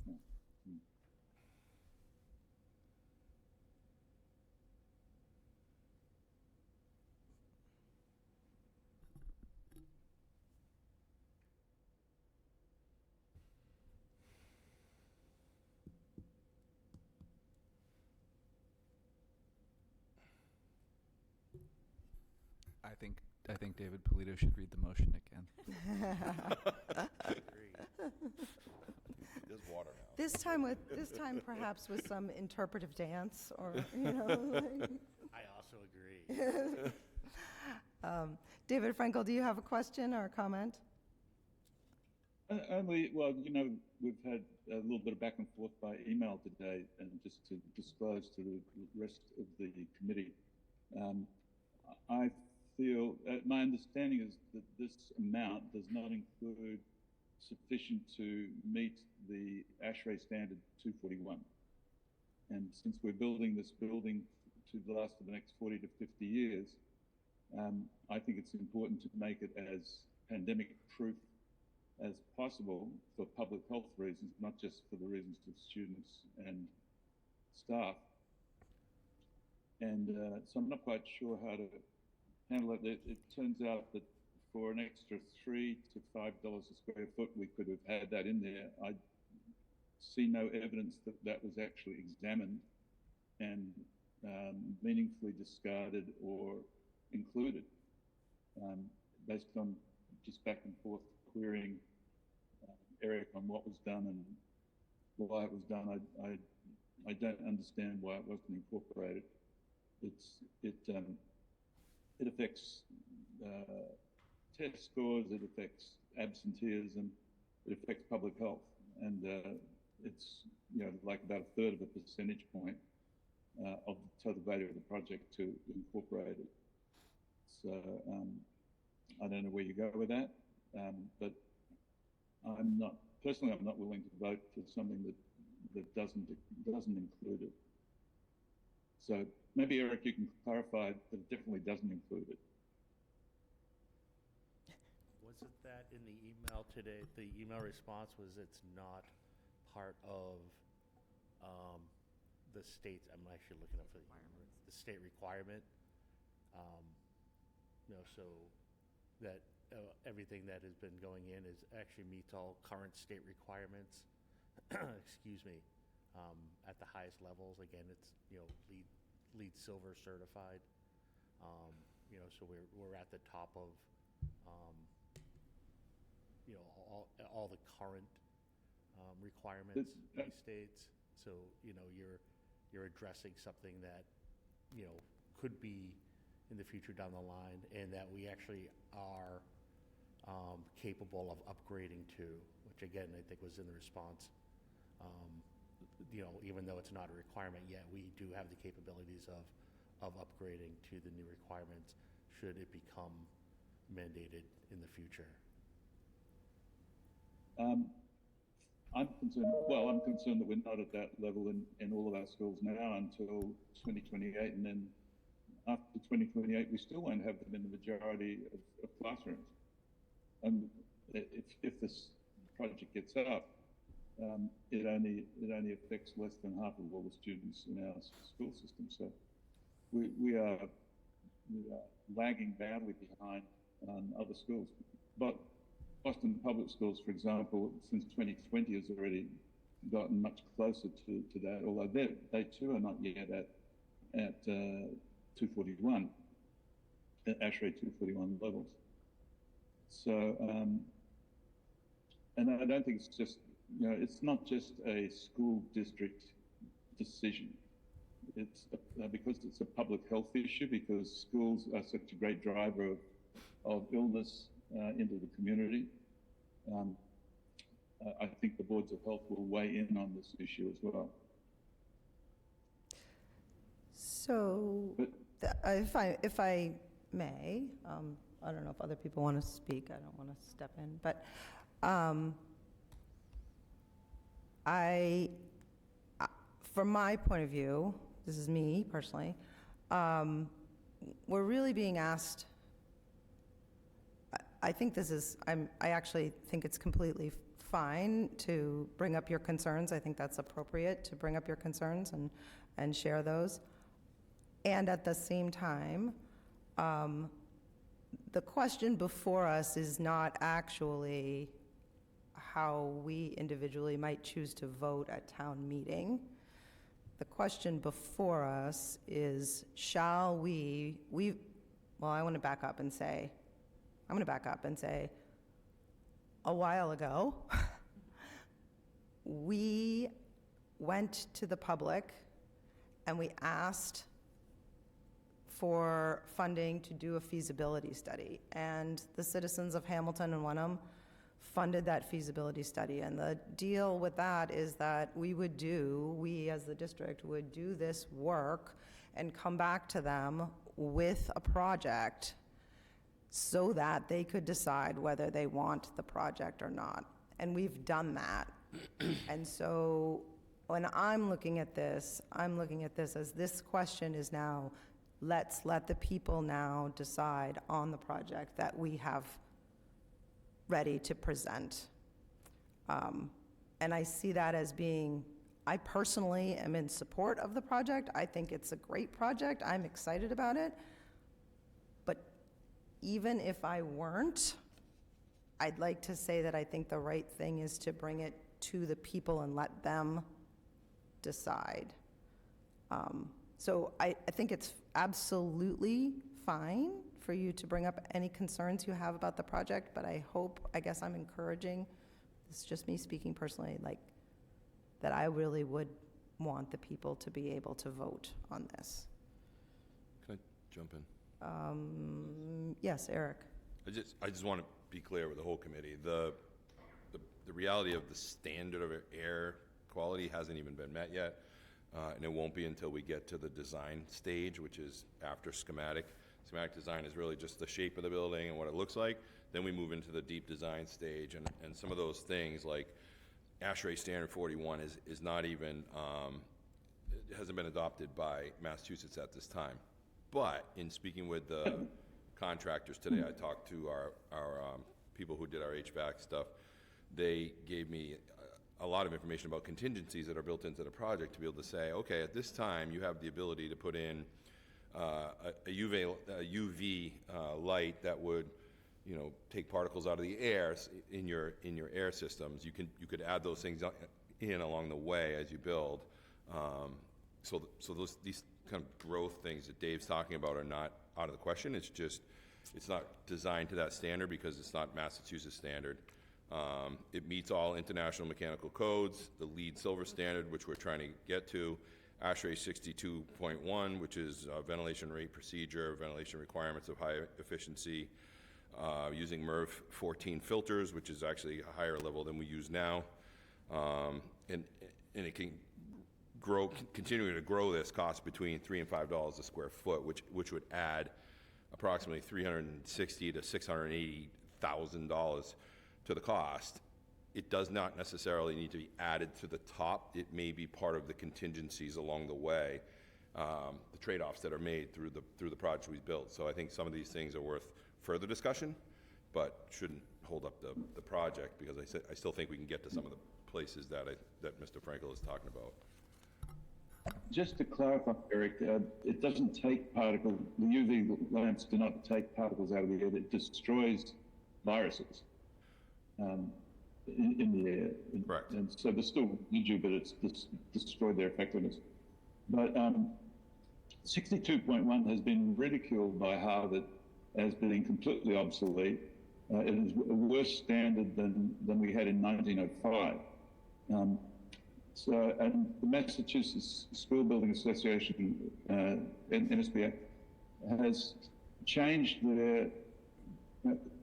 I think David Polito should read the motion again. There's water now. This time perhaps with some interpretive dance, or I also agree. David Frankel, do you have a question or a comment? Only, well, we've had a little bit of back and forth by email today, and just to disclose to the rest of the committee, I feel, my understanding is that this amount does not include sufficient to meet the ASHRAE standard 241. And since we're building this building to last for the next 40 to 50 years, I think it's important to make it as pandemic proof as possible for public health reasons, not just for the reasons of students and staff. And so I'm not quite sure how to handle it. It turns out that for an extra $3 to $5 a square foot, we could have had that in there. I see no evidence that that was actually examined and meaningfully discarded or included. Based on just back and forth querying Eric on what was done and why it was done, I don't understand why it wasn't incorporated. It affects test scores, it affects absenteeism, it affects public health, and it's like about a third of a percentage point of the total value of the project to incorporate it. So I don't know where you go with that, but I'm not willing to vote for something that doesn't include it. So maybe, Eric, you can clarify that it definitely doesn't include it. Wasn't that in the email today? The email response was it's not part of the state's, I'm actually looking up for the state requirement. So that everything that has been going in actually meets all current state requirements. Excuse me. At the highest levels. Again, it's LEED Silver certified. So we're at the top of all the current requirements in the states. So you're addressing something that could be in the future down the line, and that we actually are capable of upgrading to, which again I think was in the response. Even though it's not a requirement yet, we do have the capabilities of upgrading to the new requirements should it become mandated in the future. I'm concerned that we're not at that level in all of our schools now until 2028, and then after 2028, we still won't have them in the majority of classrooms. if this project gets up, it only affects less than half of all the students in our school system. So we are lagging badly behind other schools. But Boston Public Schools, for example, since 2020 has already gotten much closer to that, although they too are not yet at 241, at ASHRAE 241 levels. So, and I don't think it's just, it's not just a school district decision. It's because it's a public health issue, because schools are such a great driver of illness into the community. I think the boards of health will weigh in on this issue as well. So, if I may, I don't know if other people want to speak. I don't want to step in, but from my point of view, this is me personally, we're really being asked. I think this is, I actually think it's completely fine to bring up your concerns. I think that's appropriate to bring up your concerns and share those. And at the same time, the question before us is not actually how we individually might choose to vote at town meeting. The question before us is, shall we, well, I'm going to back up and say, a while ago, we went to the public and we asked for funding to do a feasibility study. And the citizens of Hamilton and Wenham funded that feasibility study. And the deal with that is that we as the district would do this work and come back to them with a project so that they could decide whether they want the project or not. And we've done that. And so when I'm looking at this as this question is now, let's let the people now decide on the project that we have ready to present. And I see that as being, I personally am in support of the project. I think it's a great project. I'm excited about it. But even if I weren't, I'd like to say that I think the right thing is to bring it to the people and let them decide. So I think it's absolutely fine for you to bring up any concerns you have about the project, but I guess I'm encouraging, this is just me speaking personally, like, that I really would want the people to be able to vote on this. Can I jump in? Yes, Eric. I just want to be clear with the whole committee. The reality of the standard of air quality hasn't even been met yet, and it won't be until we get to the design stage, which is after schematic. Schematic design is really just the shape of the building and what it looks like. Then we move into the deep design stage, and some of those things like ASHRAE Standard 41 is not even, it hasn't been adopted by Massachusetts at this time. But in speaking with the contractors today, I talked to our people who did our HVAC stuff. They gave me a lot of information about contingencies that are built into the project to be able to say, okay, at this time you have the ability to put in a UV light that would, take particles out of the air in your air systems. You could add those things in along the way as you build. So these kind of growth things that Dave's talking about are not out of the question. It's not designed to that standard because it's not Massachusetts standard. It meets all international mechanical codes, the LEED Silver standard, which we're trying to get to, ASHRAE 62.1, which is ventilation rate procedure, ventilation requirements of high efficiency, using MERV 14 filters, which is actually a higher level than we use now. And it can continue to grow this cost between $3 and $5 a square foot, which would add approximately $360,000 to $680,000 to the cost. It does not necessarily need to be added to the top. It may be part of the contingencies along the way, the trade-offs that are made through the project we built. So I think some of these things are worth further discussion but shouldn't hold up the project, because I still think we can get to some of the places that Mr. Frankel is talking about. Just to clarify, Eric, it doesn't take particles, the UV lamps do not take particles out of the air, it destroys viruses in the air. Correct. And so they're still you, but it's destroyed their effectiveness. But 62.1 has been ridiculed by Harvard as being completely obsolete. It is a worse standard than we had in 1905. And the Massachusetts School Building Association, MSBA, has changed their,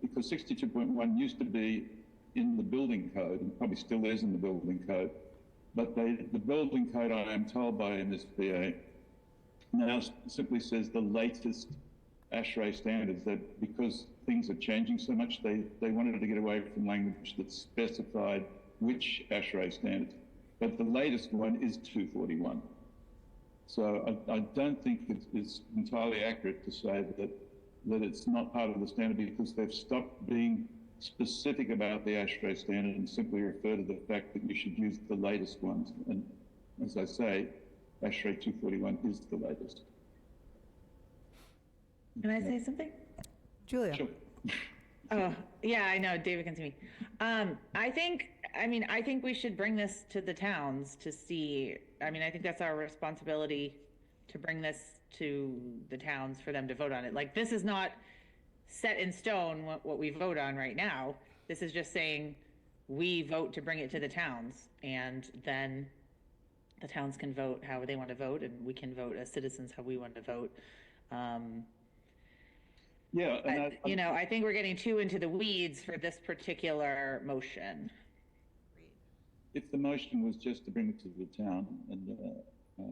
because 62.1 used to be in the building code, and probably still is in the building code, but the building code, I am told by MSBA, now simply says the latest ASHRAE standards, that because things are changing so much, they wanted to get away from language that specified which ASHRAE standards. But the latest one is 241. So I don't think it's entirely accurate to say that it's not part of the standard, because they've stopped being specific about the ASHRAE standard and simply refer to the fact that you should use the latest ones. And as I say, ASHRAE 241 is the latest. Can I say something? Julia? Sure. Oh, yeah, I know, David can see me. I think we should bring this to the towns to see. I think that's our responsibility, to bring this to the towns for them to vote on it. Like, this is not set in stone what we vote on right now. This is just saying we vote to bring it to the towns, and then the towns can vote how they want to vote, and we can vote as citizens how we want to vote. Yeah, and I think we're getting too into the weeds for this particular motion. if the motion was just to bring it to the town, and it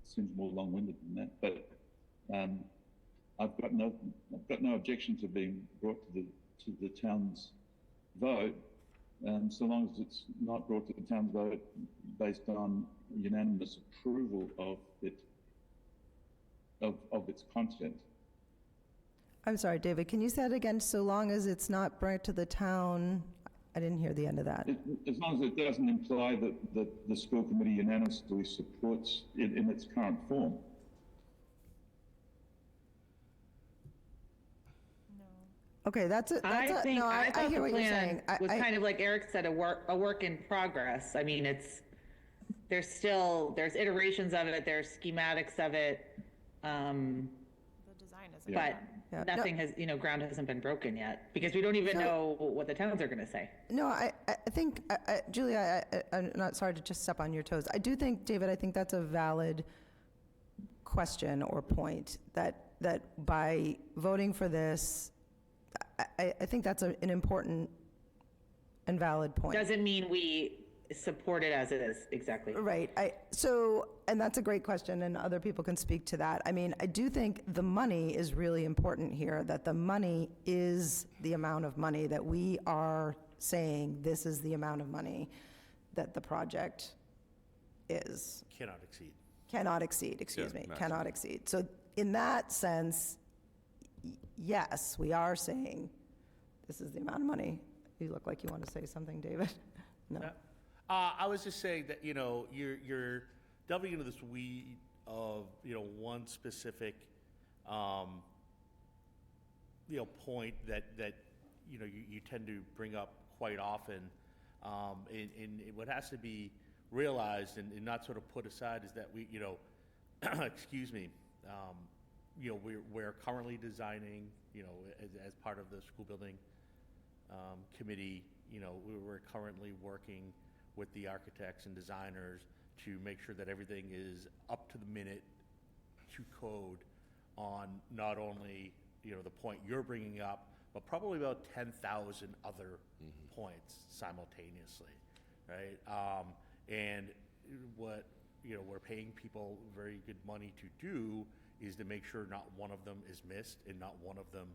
seems more long-winded than that, but I've got no objection to being brought to the town's vote, so long as it's not brought to the town's vote based on unanimous approval of its content. I'm sorry, David, can you say it again? So long as it's not brought to the town, I didn't hear the end of that. As long as it doesn't imply that the school committee unanimously supports it in its current form. Okay, I hear what you're saying. It was kind of like Eric said, a work in progress. I mean, there's iterations of it, there's schematics of it. The design is. But nothing has, ground hasn't been broken yet, because we don't even know what the towns are going to say. No, I think, Julia, I'm not sorry to just step on your toes. I do think, David, I think that's a valid question or point, that by voting for this, I think that's an important and valid point. Doesn't mean we support it as it is, exactly. Right. And that's a great question, and other people can speak to that. I mean, I do think the money is really important here, that the money is the amount of money that we are saying this is the amount of money that the project is. Cannot exceed. Cannot exceed, cannot exceed. So in that sense, yes, we are saying this is the amount of money. You look like you want to say something, David. No. I was just saying that, you're delving into this weed of, one specific, point that you tend to bring up quite often. And what has to be realized and not sort of put aside is that we, excuse me, we're currently designing, as part of the school building committee, we're currently working with the architects and designers to make sure that everything is up to the minute to code on not only, the point you're bringing up, but probably about 10,000 other points simultaneously, right? And what, we're paying people very good money to do is to make sure not one of them is missed and not one of them,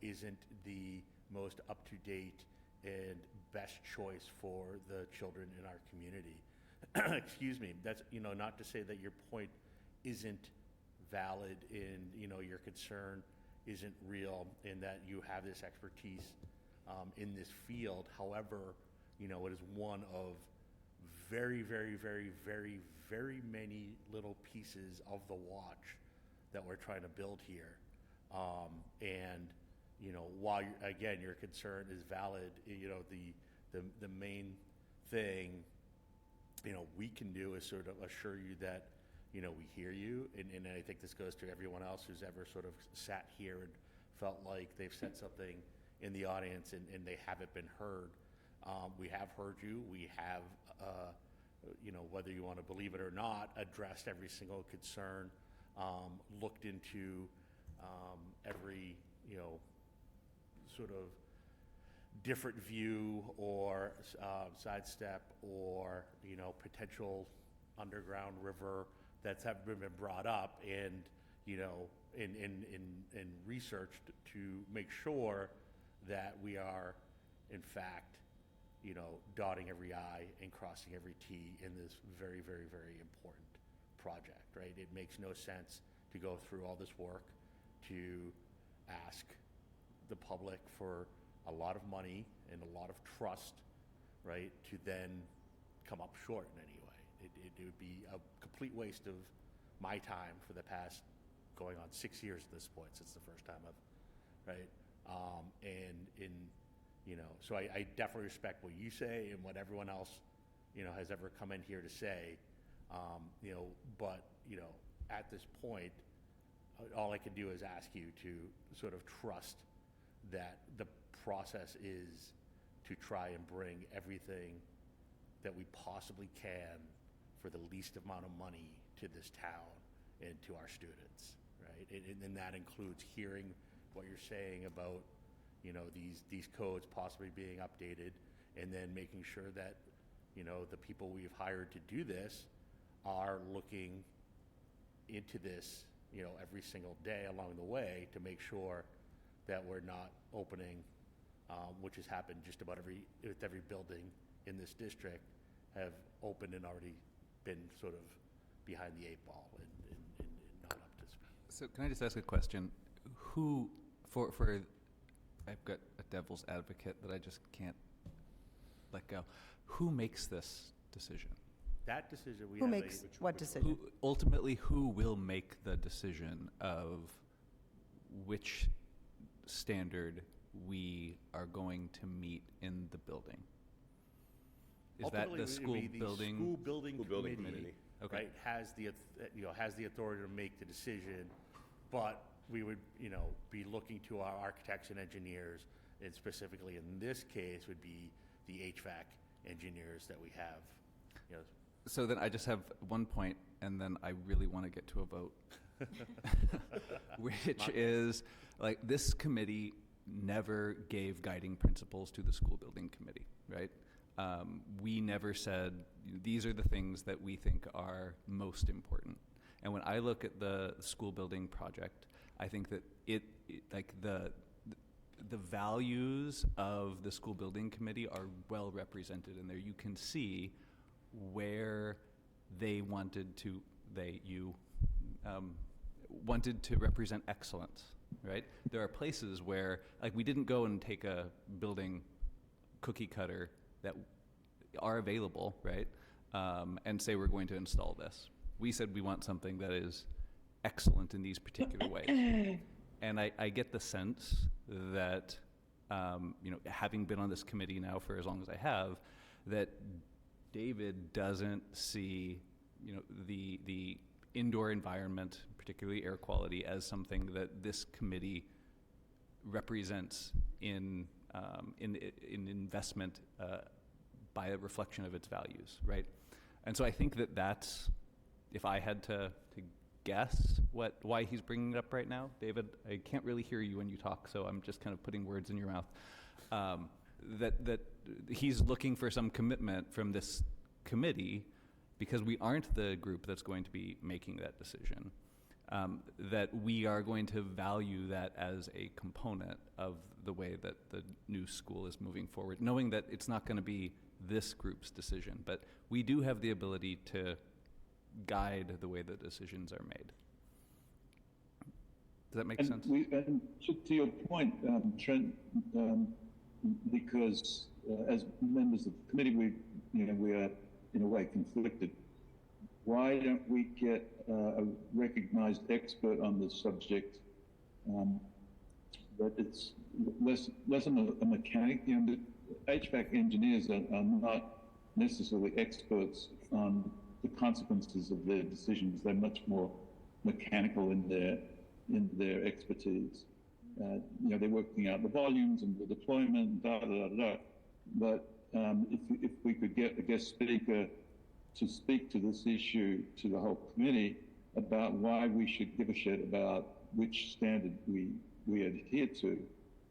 isn't the most up-to-date and best choice for the children in our community. Excuse me. That's, not to say that your point isn't valid in, your concern, isn't real and that you have this expertise in this field. However, you know, it is one of very, very, very, very, very many little pieces of the watch that we're trying to build here. And, you know, while, again, your concern is valid, you know, the main thing, you know, we can do is sort of assure you that, you know, we hear you. And I think this goes to everyone else who's ever sort of sat here and felt like they've said something in the audience and they haven't been heard. We have heard you. We have, you know, whether you want to believe it or not, addressed every single concern, looked into every, you know, sort of different view or sidestep or, you know, potential underground river that's been brought up and, you know, in researched to make sure that we are, in fact, you know, dotting every I and crossing every T in this very, very, very important project, right? It makes no sense to go through all this work to ask the public for a lot of money and a lot of trust, right, to then come up short in any way. It would be a complete waste of my time for the past going on 6 years at this point since the first time right? And in, you know, so I definitely respect what you say and what everyone else, you know, has ever come in here to say, you know, but, you know, at this point, all I can do is ask you to sort of trust that the process is to try and bring everything that we possibly can for the least amount of money to this town and to our students, right? And that includes hearing what you're saying about, you know, these codes possibly being updated, and then making sure that, you know, the people we've hired to do this are looking into this, you know, every single day along the way to make sure that we're not opening, which has happened just about with every building in this district, have opened and already been sort of behind the 8 ball and not up to speed. So can I just ask a question? Who, for I've got a devil's advocate that I just can't let go. Who makes this decision? That decision we Who have makes what decision? Who, ultimately, who will make the decision of which standard we are going to meet in the building? Is that Ultimately, the it school would be the building? School building committee, Okay. right, has the, you know, has the authority to make the decision, but we would, you know, be looking to our architects and engineers, and specifically in this case would be the HVAC engineers that we have, you know. So then I just have one point, and then I really want to get to a vote, which is, like, this committee never gave guiding principles to the school building committee, right? We never said, these are the things that we think are most important. And when I look at the school building project, I think that like the values of the school building committee are well represented in there. You can see where they wanted to represent excellence, right? There are places where, like, we didn't go and take a building cookie cutter that are available, right? And say we're going to install this. We said we want something that is excellent in these particular ways. And I get the sense that, you know, having been on this committee now for as long as I have, that David doesn't see, you know, the indoor environment, particularly air quality, as something that this committee represents in investment by a reflection of its values, right? And so I think that that's, if I had to guess why he's bringing it up right now, David, I can't really hear you when you talk, so I'm just kind of putting words in your mouth. That he's looking for some commitment from this committee, because we aren't the group that's going to be making that decision. That we are going to value that as a component of the way that the new school is moving forward, knowing that it's not going to be this group's decision, but we do have the ability to guide the way the decisions are made. Does that make And sense? and to your point, Trent, because as members of the committee, we are in a way conflicted. Why don't we get a recognized expert on the subject? But it's less a mechanic. The HVAC engineers are not necessarily experts on the consequences of their decisions. They're much more mechanical in their expertise. They're working out the volumes and the deployment, But if we could get a guest speaker to speak to this issue to the whole committee about why we should give a shit about which standard we adhere to,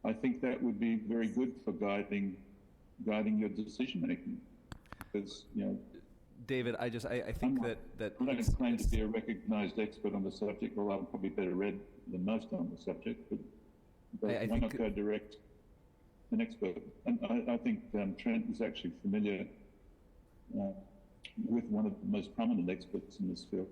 I think that would be very good for guiding your decision making. Because David, I think that I don't claim to be a recognized expert on the subject, although I'm probably better read than most on the subject. But why not go direct an expert? And I think Trent is actually familiar with one of the most prominent experts in this field.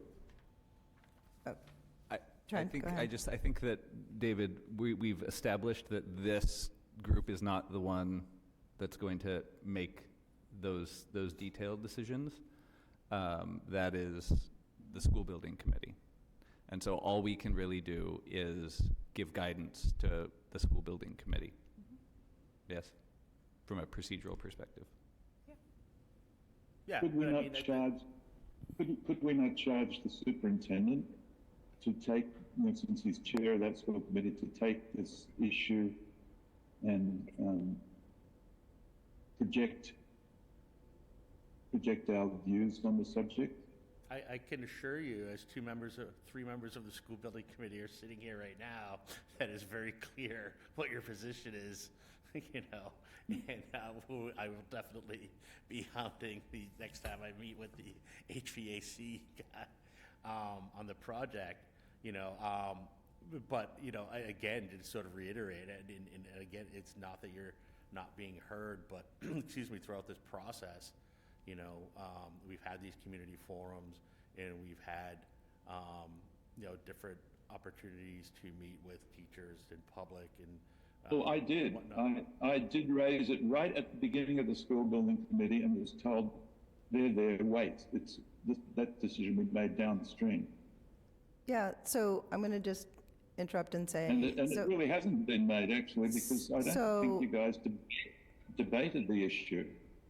Trent, go ahead. I think that, David, we've established that this group is not the one that's going to make those detailed decisions. That is the school building committee. And so all we can really do is give guidance to the school building committee. Yes, from a procedural perspective. Yeah. Could we not charge the superintendent to take, since he's chair of that school committee, to take this issue and project our views on the subject? I can assure you, as three members of the school building committee are sitting here right now, that is very clear what your position is, and I will definitely be hounding the next time I meet with the HVAC guy on the project, but, again, to sort of reiterate, and again, it's not that you're not being heard, but, excuse me, throughout this process, we've had these community forums, and we've had, different opportunities to meet with teachers in public and. Well, I did. I did raise it right at the beginning of the school building committee, and was told, there, wait. It's that decision we made downstream. Yeah, so I'm going to just interrupt and say. And it really hasn't been made, actually, because I don't think you guys debated the issue.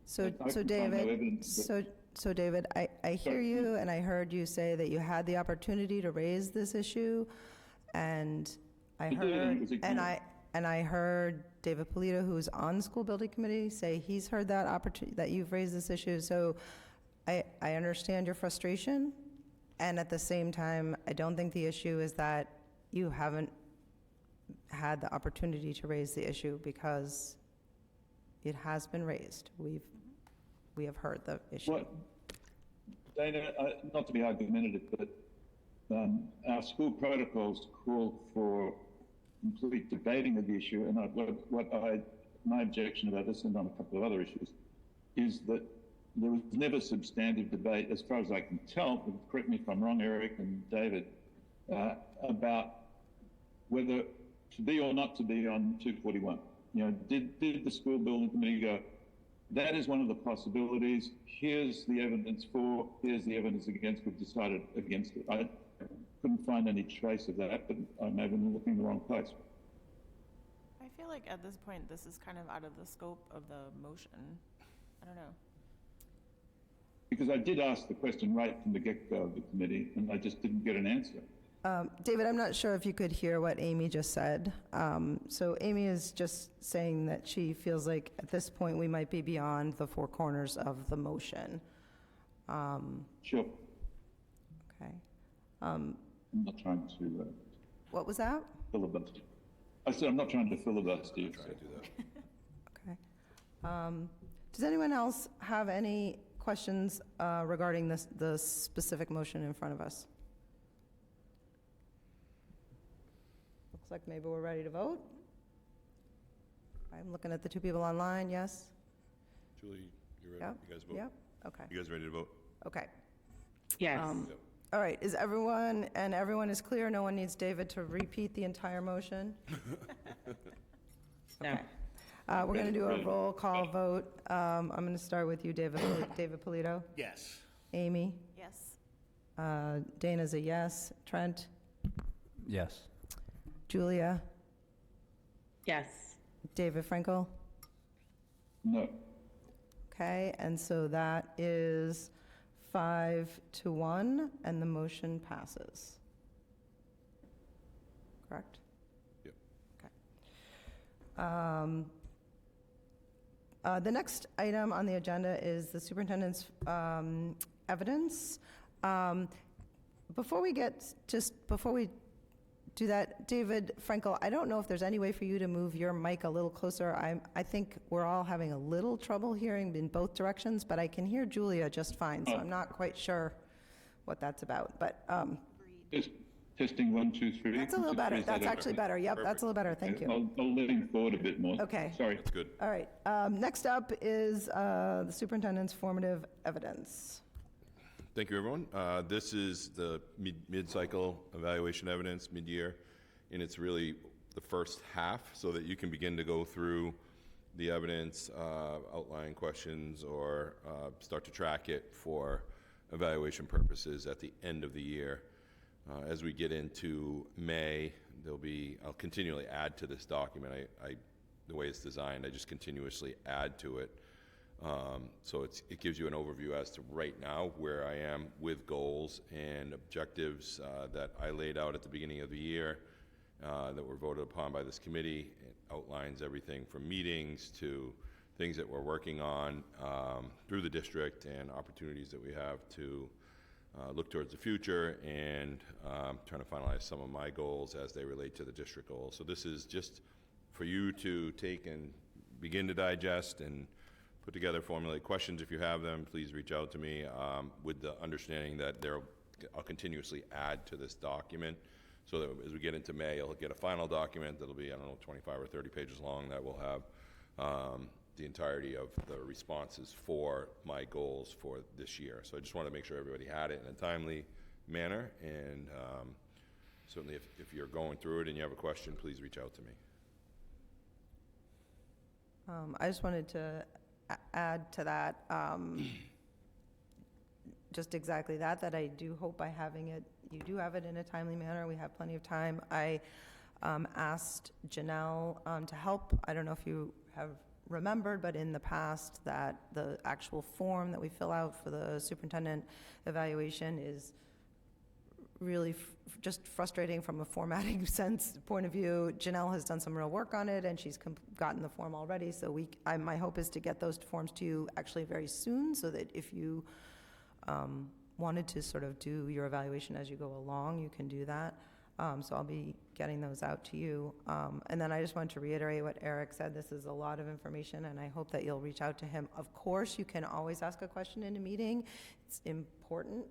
So David, so David, I hear you, and I heard you say that you had the opportunity to raise this issue, and I heard David Polito, who's on the school building committee, say he's heard that opportunity, that you've raised this issue. So I understand your frustration, and at the same time, I don't think the issue is that you haven't had the opportunity to raise the issue, because it has been raised. We have heard the issue. Well, Dana, not to be argumentative, but our school protocols call for complete debating of the issue, and my objection about this and on a couple of other issues is that there was never substantive debate, as far as I can tell, but correct me if I'm wrong, Eric and David, about whether to be or not to be on 241. Did the school building committee go, that is one of the possibilities, here's the evidence for, here's the evidence against, we've decided against it. I couldn't find any trace of that, but I may have been looking in the wrong place. I feel like at this point, this is kind of out of the scope of the motion. I don't know. Because I did ask the question right from the get-go of the committee, and I just didn't get an answer. David, I'm not sure if you could hear what Amy just said. So Amy is just saying that she feels like at this point we might be beyond the four corners of the motion. Sure. Okay. I'm not trying to... What was that? Filibuster. I said I'm not trying to filibuster you. Try to do that. Okay. Does anyone else have any questions regarding the specific motion in front of us? Looks like maybe we're ready to vote. I'm looking at the two people online, yes? Julie, you ready? Yep. You guys vote? Yep, okay. You guys ready to vote? Okay. Yes. Yep. All right, is everyone is clear? No one needs David to repeat the entire motion? No. We're going to do a roll call vote. I'm going to start with you, David Polito. Yes. Amy? Yes. Dana's a yes. Trent? Yes. Julia? Yes. David Frankel? No. Okay, and so that is 5-1, and the motion passes. Correct? Yep. Okay. The next item on the agenda is the superintendent's evidence. Before we do that, David Frankel, I don't know if there's any way for you to move your mic a little closer. I think we're all having a little trouble hearing in both directions, but I can hear Julia just fine, so I'm not quite sure what that's about. But Testing 1, 2, 3. that's a little better. That's actually better. Yep, that's a little better. Thank you. I'll lean forward a bit more. Okay. Sorry. That's good. All right. Next up is the superintendent's formative evidence. Thank you, everyone. This is the mid-cycle evaluation evidence, mid-year, and it's really the first half so that you can begin to go through the evidence, outline questions, or start to track it for evaluation purposes at the end of the year. As we get into May, I'll continually add to this document. The way it's designed, I just continuously add to it. So it gives you an overview as to right now where I am with goals and objectives that I laid out at the beginning of the year that were voted upon by this committee. It outlines everything from meetings to things that we're working on through the district and opportunities that we have to look towards the future and trying to finalize some of my goals as they relate to the district goals. So this is just for you to take and begin to digest and put together, formulate questions. If you have them, please reach out to me with the understanding that I'll continuously add to this document so that as we get into May, I'll get a final document that'll be, 25 or 30 pages long that will have the entirety of the responses for my goals for this year. So I just want to make sure everybody had it in a timely manner, and certainly if you're going through it and you have a question, please reach out to me. I just wanted to add to that, just exactly that I do hope by having it, you do have it in a timely manner. We have plenty of time. I asked Janelle to help. I don't know if you have remembered, but in the past that the actual form that we fill out for the superintendent evaluation is really just frustrating from a formatting point of view. Janelle has done some real work on it, and she's gotten the form already. So my hope is to get those forms to you actually very soon, so that if you wanted to sort of do your evaluation as you go along, you can do that. So I'll be getting those out to you. And then I just want to reiterate what Eric said. This is a lot of information, and I hope that you'll reach out to him. Of course, you can always ask a question in a meeting. It's important,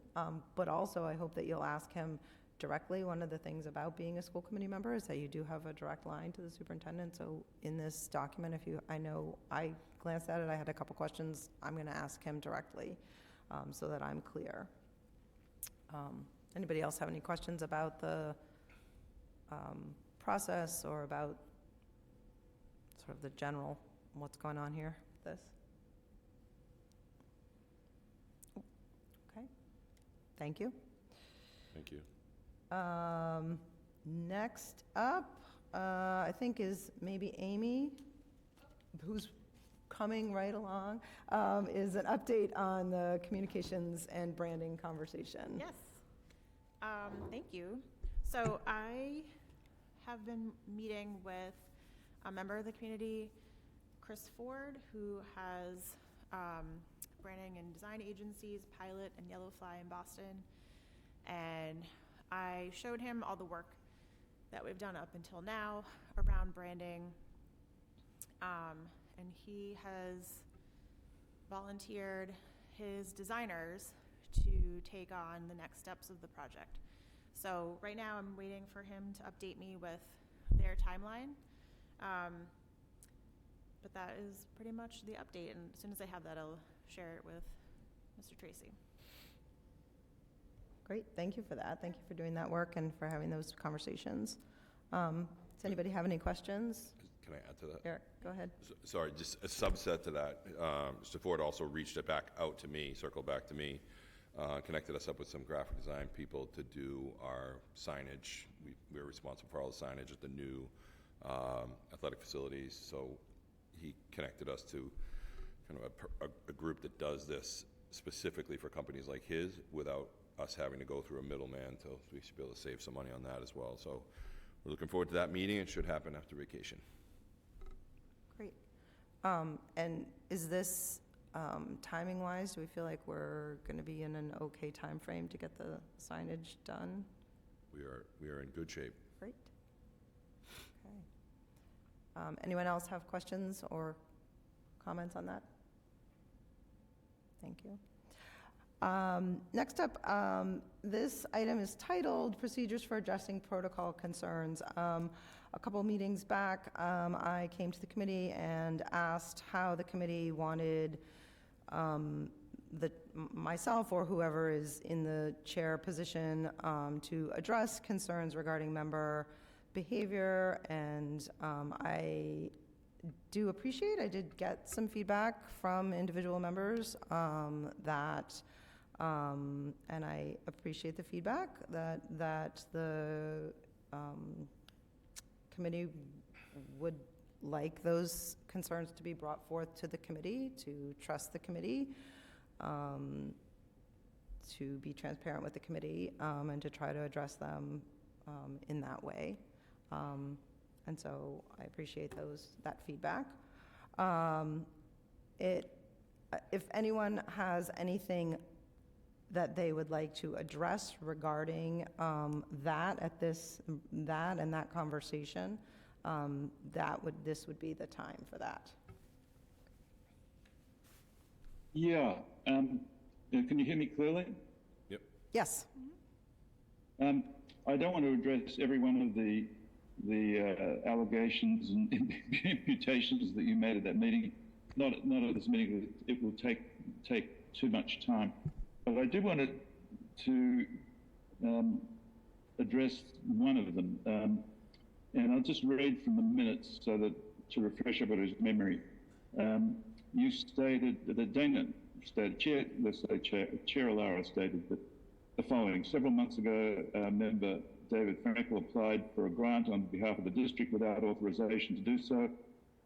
but also I hope that you'll ask him directly. One of the things about being a school committee member is that you do have a direct line to the superintendent. So in this document, I know I glanced at it, I had a couple questions. I'm going to ask him directly so that I'm clear. Anybody else have any questions about the process or about sort of the general what's going on here with this? Okay, thank you. Thank you. Next up, I think is maybe Amy, who's coming right along, is an update on the communications and branding conversation. Yes. Thank you. So I have been meeting with a member of the community, Chris Ford, who has branding and design agencies, Pilot and Yellowfly in Boston. And I showed him all the work that we've done up until now around branding. And he has volunteered his designers to take on the next steps of the project. So right now I'm waiting for him to update me with their timeline. But that is pretty much the update, and as soon as I have that, I'll share it with Mr. Tracy. Great, thank you for that. Thank you for doing that work and for having those conversations. Does anybody have any questions? Can I add to that? Eric, go ahead. Sorry, just a subset to that. Mr. Ford also reached it back out to me, circled back to me, connected us up with some graphic design people to do our signage. We're responsible for all the signage at the new athletic facilities, so he connected us to kind of a group that does this specifically for companies like his without us having to go through a middleman, so we should be able to save some money on that as well. So we're looking forward to that meeting. It should happen after vacation. Great. And is this, timing-wise, do we feel like we're going to be in an okay time frame to get the signage done? We are in good shape. Great. Okay. Anyone else have questions or comments on that? Thank you. Next up, this item is titled Procedures for Addressing Protocol Concerns. A couple meetings back, I came to the committee and asked how the committee wanted myself or whoever is in the chair position to address concerns regarding member behavior, and I do appreciate, I did get some feedback from individual members and I appreciate the feedback that the committee would like those concerns to be brought forth to the committee, to trust the committee, to be transparent with the committee, and to try to address them in that way. And so I appreciate that feedback. If anyone has anything that they would like to address regarding that and that conversation, this would be the time for that. Yeah. Can you hear me clearly? Yep. Yes. I don't want to address every one of the allegations and imputations that you made at that meeting. Not at this meeting. It will take too much time. But I do want to address one of them, and I'll just read from the minutes to refresh everybody's memory. You stated that Dana stated, Chair Alara stated that the following: several months ago, member David Frankel applied for a grant on behalf of the district without authorization to do so.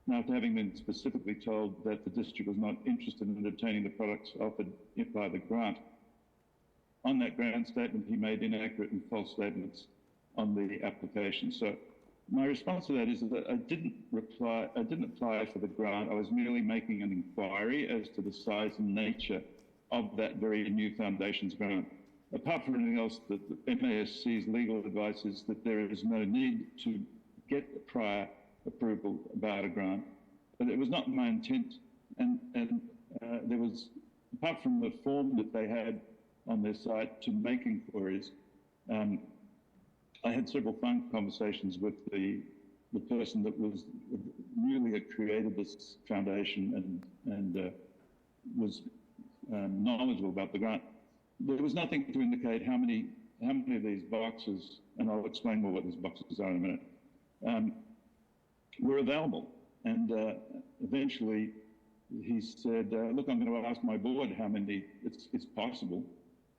And after having been specifically told that the district was not interested in obtaining the products offered by the grant. On that grant statement, he made inaccurate and false statements on the application. So my response to that is that I didn't apply for the grant. I was merely making an inquiry as to the size and nature of that very new foundation's grant. Apart from anything else, the MASC's legal advice is that there is no need to get the prior approval about a grant. But it was not my intent, and there was, apart from the form that they had on their site to make inquiries, I had several phone conversations with the person that was newly had created this foundation and was knowledgeable about the grant. There was nothing to indicate how many of these boxes, and I'll explain more what these boxes are in a minute, were available. And eventually he said, look, I'm going to ask my board how many it's possible,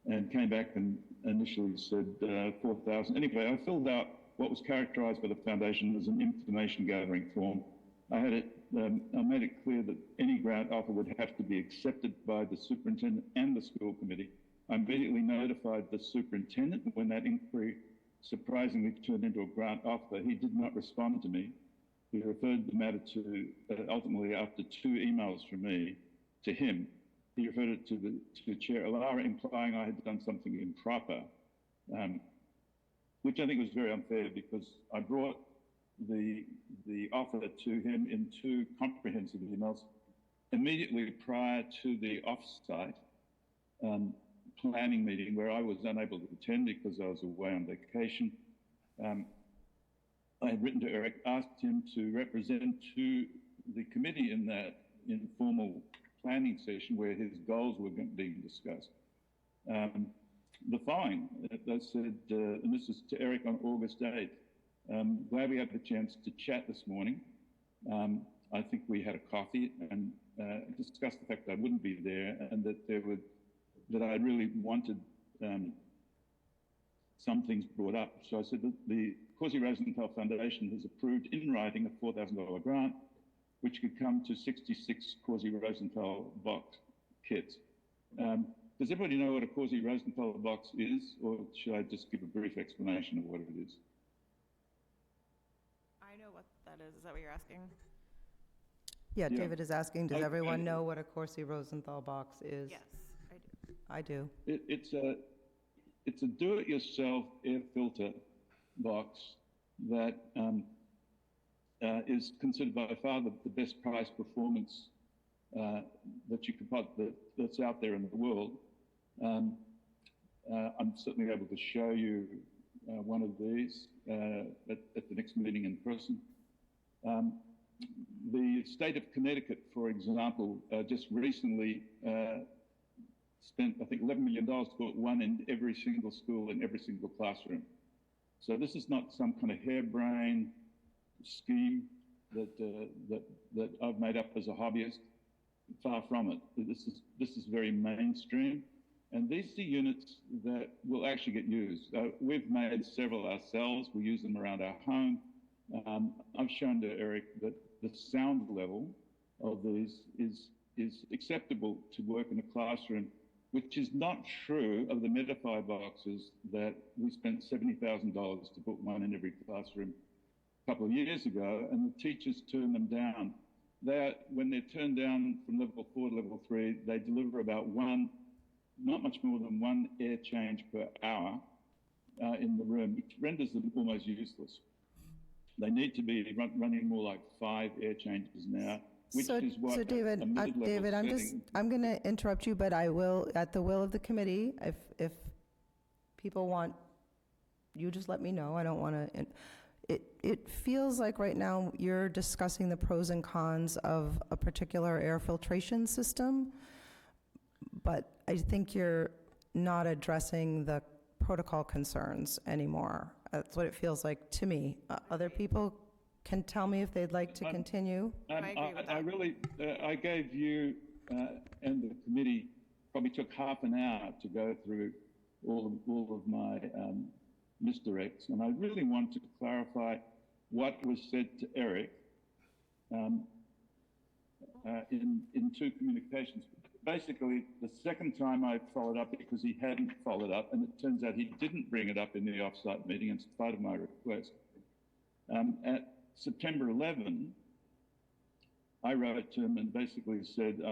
and came back and initially said 4,000. Anyway, I filled out what was characterized by the foundation as an information gathering form. I made it clear that any grant offer would have to be accepted by the superintendent and the school committee. I immediately notified the superintendent when that inquiry surprisingly turned into a grant offer. He did not respond to me. He referred the matter to, ultimately after 2 emails from me, to him. He referred it to Chair Alara, implying I had done something improper, which I think was very unfair because I brought the offer to him in 2 comprehensive emails immediately prior to the off-site planning meeting where I was unable to attend because I was away on vacation. I had written to Eric, asked him to represent to the committee in that informal planning session where his goals were being discussed. the following. They said, and this is to Eric on August 8th, glad we had the chance to chat this morning. I think we had a coffee and discussed the fact that I wouldn't be there and that I really wanted some things brought up. So I said that the Causey Rosenthal Foundation has approved in writing a $4,000 grant, which could come to 66 Causey Rosenthal box kits. Does everybody know what a Causey Rosenthal box is, or should I just give a brief explanation of what it is? I know what that is. Is that what you're asking? Yeah, Yeah. David is asking, does Okay. everyone know what a Corsi Rosenthal box is? Yes, I do. I do. It's a do-it-yourself air filter box that is considered by far the best price performance that you could that's out there in the world. I'm certainly able to show you one of these at the next meeting in person. The state of Connecticut, for example, just recently spent, I think, $11 million to put one in every single school in every single classroom. So this is not some kind of harebrained scheme that I've made up as a hobbyist. Far from it. This is very mainstream, and these are units that will actually get used. We've made several ourselves. We use them around our home. I've shown to Eric that the sound level of these is acceptable to work in a classroom, which is not true of the Medify boxes that we spent $70,000 to put one in every classroom a couple of years ago, and the teachers turned them down. When they're turned down from level 4 to level 3, they deliver about not much more than one air change per hour in the room, which renders them almost useless. They need to be running more like 5 air changes now, which is what So David, a mid-level David, I'm going to interrupt you, but I will, at the will of the committee, if people want, you just let me know. I don't want to. It feels like right now you're discussing the pros and cons of a particular air filtration system, but I think you're not addressing the protocol concerns anymore. That's what it feels like to me. Other people can tell me if they'd like to continue. I agree with that. I gave you and the committee probably took half an hour to go through all of my misdirects, and I really want to clarify what was said to Eric in 2 communications. Basically, the second time I followed up because he hadn't followed up, and it turns out he didn't bring it up in the off-site meeting in spite of my request. At September 11, I wrote to him and basically said,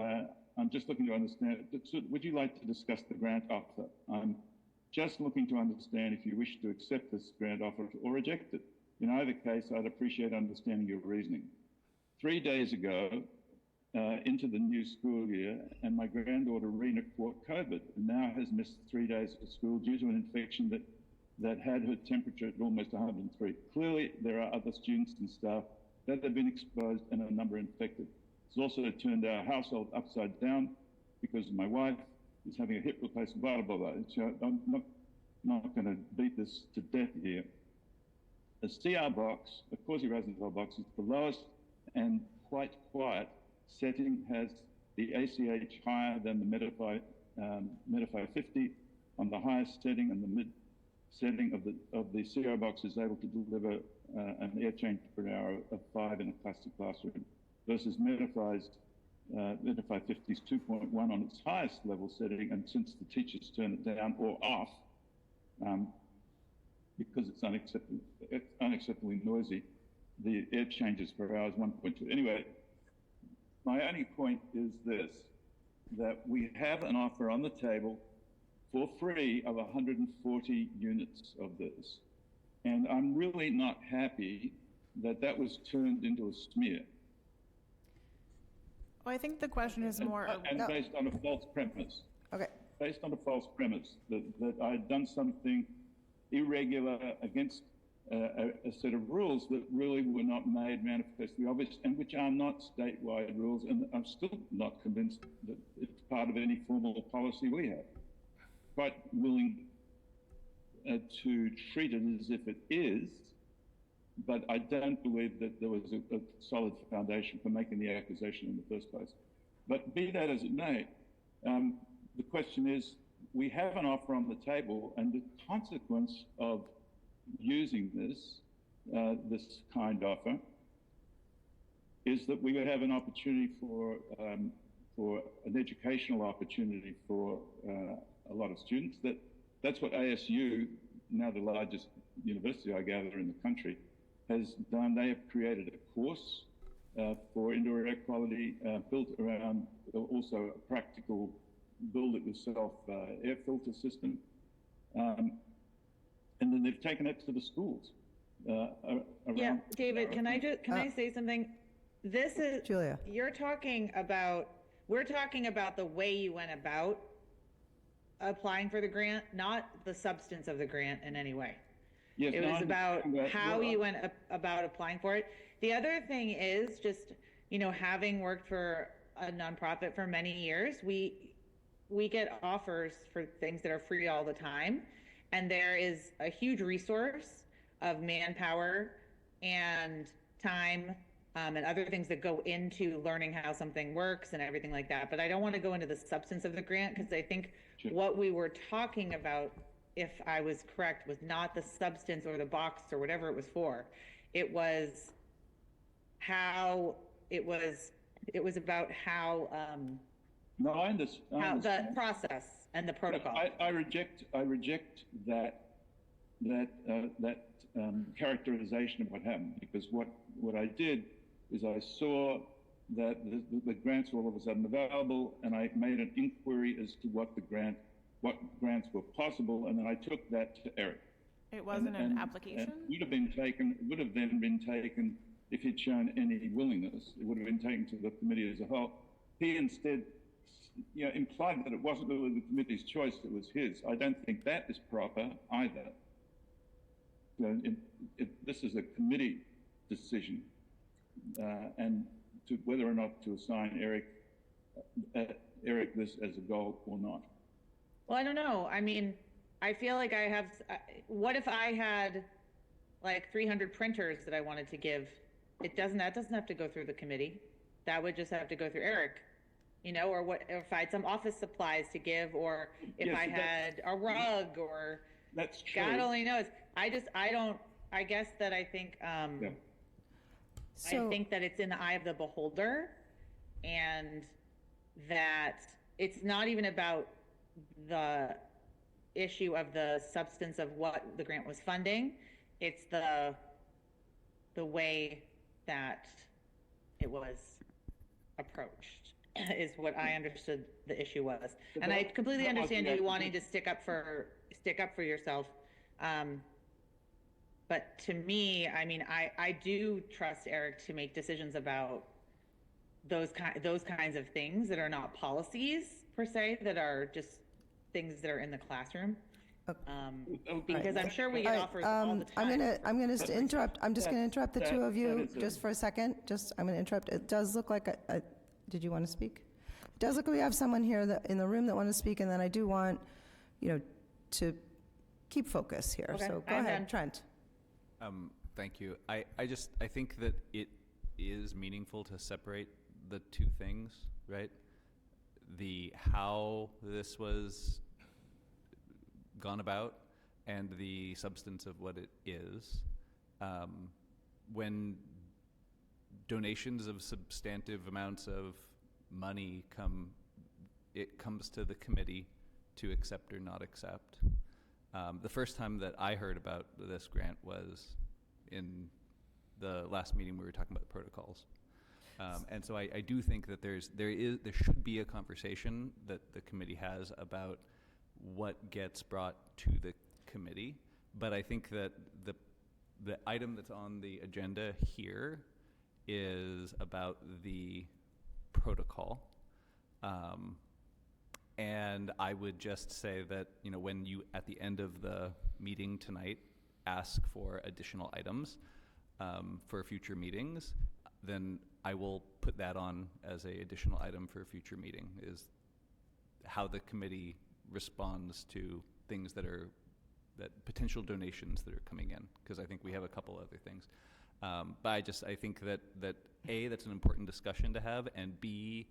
I'm just looking to understand, would you like to discuss the grant offer? I'm just looking to understand if you wish to accept this grant offer or reject it. In either case, I'd appreciate understanding your reasoning. 3 days ago, into the new school year, and my granddaughter Rena caught COVID and now has missed 3 days of school due to an infection that had her temperature at almost 103. Clearly, there are other students and staff that have been exposed and a number infected. It's also turned our household upside down because my wife is having a hip replacement, blah, blah, blah. So I'm not going to beat this to death here. The CR box, the Causey Rosenthal box, is the lowest and quite quiet setting, has the ACH higher than the Medify 50 on the highest setting, and the mid setting of the CR box is able to deliver an air change per hour of 5 in a classic classroom, versus Medify 50's 2.1 on its highest level setting, and since the teachers turn it down or off, because it's unacceptably noisy, the air changes per hour is 1.2. Anyway, my only point is this, that we have an offer on the table for free of 140 units of this. And I'm really not happy that that was turned into a smear. Well, I think the question is more. And based on a false premise. Okay. Based on a false premise that I had done something irregular against a set of rules that really were not made manifestly obvious, and which are not statewide rules, and I'm still not convinced that it's part of any formal policy we have. Quite willing to treat it as if it is, but I don't believe that there was a solid foundation for making the accusation in the first place. But be that as it may, the question is, we have an offer on the table, and the consequence of using this kind offer is that we would have an opportunity for an educational opportunity for a lot of students. That's what ASU, now the largest university, I gather, in the country, has done. They have created a course for indoor air quality built around also a practical build-it-yourself air filter system. And then they've taken it to the schools. Yeah, David, can I say something? This is, Julia. we're talking about the way you went about applying for the grant, not the substance of the grant in any way. Yes, It was about how you went about applying for it. The other thing is just, having worked for a nonprofit for many years, we get offers for things that are free all the time. And there is a huge resource of manpower and time and other things that go into learning how something works and everything like that. But I don't want to go into the substance of the grant, because I think what we were talking about, if I was correct, was not the substance or the box or whatever it was for. It was how it was about how no, I understand. how the process and the protocol. I reject that characterization of what happened, because what I did is I saw that the grants were all of a sudden available, and I made an inquiry as to what grants were possible, and then I took that to Eric. It wasn't an application? It would have then been taken if he'd shown any willingness. It would have been taken to the committee as a whole. He instead, implied that it wasn't really the committee's choice; it was his. I don't think that is proper either. This is a committee decision, and to whether or not to assign Eric this as a goal or not. Well, I don't know. I mean, I feel like I have. What if I had like 300 printers that I wanted to give? That doesn't have to go through the committee. That would just have to go through Eric. Or what if I had some office supplies to give, or if Yes, I had a rug, or that's true. God only knows. I guess that I think, I think that it's in the eye of the beholder, and that it's not even about the issue of the substance of what the grant was funding. It's the way that it was approached is what I understood the issue was. And I completely understand you wanting to stick up for yourself. But to me, I mean, I do trust Eric to make decisions about those kinds of things that are not policies per se, that are just things that are in the classroom. Because I'm sure we get offers all the time. I'm gonna interrupt. I'm just gonna interrupt the two of you just for a second. I'm gonna interrupt. It does look like did you want to speak? It does look like we have someone here in the room that want to speak, and then I do want, to keep focus here. Okay, So go I'm ahead, done. Trent. Thank you. I think that it is meaningful to separate the two things, right? The how this was gone about and the substance of what it is. When donations of substantive amounts of money it comes to the committee to accept or not accept. The first time that I heard about this grant was in the last meeting we were talking about the protocols. And so I do think that there should be a conversation that the committee has about what gets brought to the committee. But I think that the item that's on the agenda here is about the protocol. And I would just say that, when you, at the end of the meeting tonight, ask for additional items for future meetings, then I will put that on as a additional item for a future meeting, is how the committee responds to things that are potential donations that are coming in, because I think we have a couple other things. But I think that A, that's an important discussion to have, and B,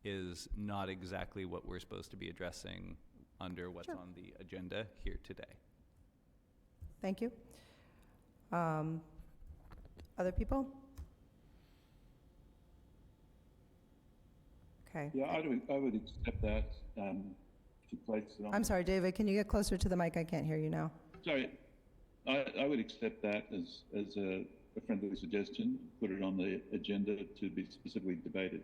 is not exactly what we're supposed to be addressing under what's on the agenda here today. Thank you. Other people? Okay. Yeah, I would accept that to place it on. I'm sorry, David, can you get closer to the mic? I can't hear you now. Sorry, I would accept that as a friendly suggestion. Put it on the agenda to be specifically debated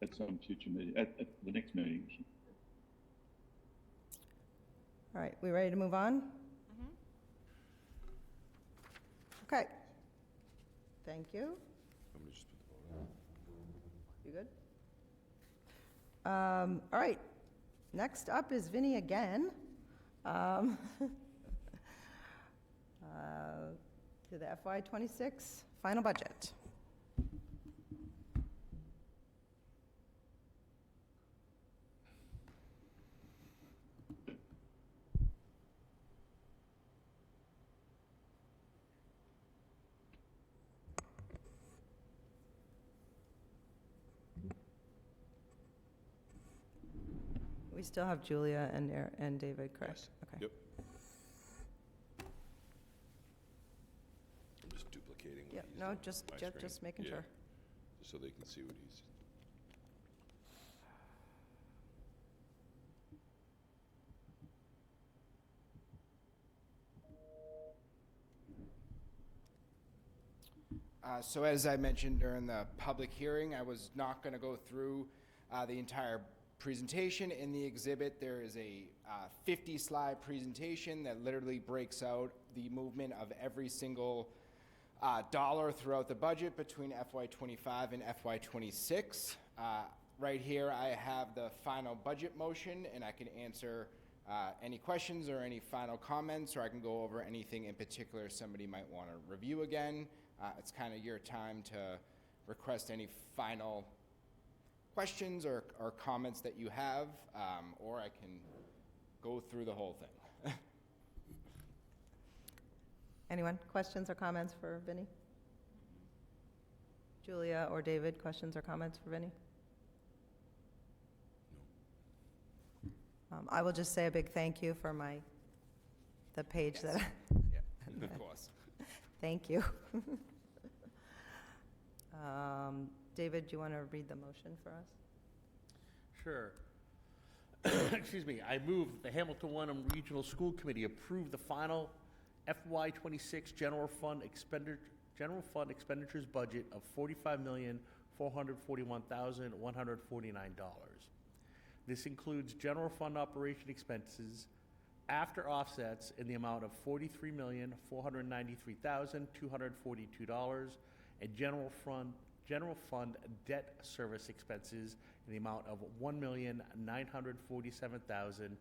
at some future meeting, at the next meeting. All right, we ready to move on? Okay. Thank you. Let me just put the vote on. You good? All right. Next up is Vinny again. To the FY26 final budget. We still have Julia and David, correct? Yes. Okay. Yep. I'm just duplicating what Yep, he's no, doing just, on my screen. just making Yeah, sure. just so they can see what he's. So as I mentioned during the public hearing, I was not going to go through the entire presentation. In the exhibit, there is a 50-slide presentation that literally breaks out the movement of every single dollar throughout the budget between FY25 and FY26. Right here, I have the final budget motion, and I can answer any questions or any final comments, or I can go over anything in particular somebody might want to review again. It's kind of your time to request any final questions or comments that you have, or I can go through the whole thing. Anyone? Questions or comments for Vinny? Julia or David, questions or comments for Vinny? I will just say a big thank you for the page Yes. that. Yeah, of course. Thank you. David, do you want to read the motion for us? Sure. Excuse me. I move that the Hamilton Wenham Regional School Committee approve the final FY26 general fund expenditures budget of $45,441,149. This includes general fund operation expenses after offsets in the amount of $43,493,242 and general fund debt service expenses in the amount of $1,947,907.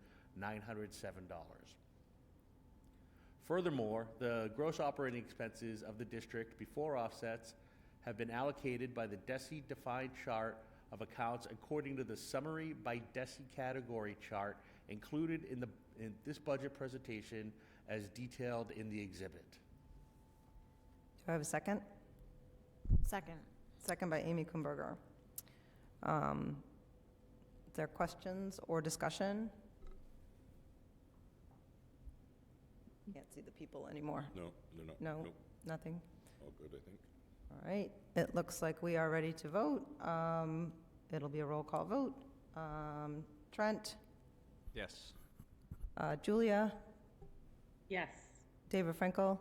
Furthermore, the gross operating expenses of the district before offsets have been allocated by the DESI defined chart of accounts according to the summary by DESI category chart included in this budget presentation as detailed in the exhibit. Do I have a second? Second. Second by Amy Kumberger. Is there questions or discussion? Can't see the people anymore. No, they're not. No, Nope. nothing. All good, I think. All right, it looks like we are ready to vote. It'll be a roll call vote. Trent, Yes. Julia, Yes. David Frankel,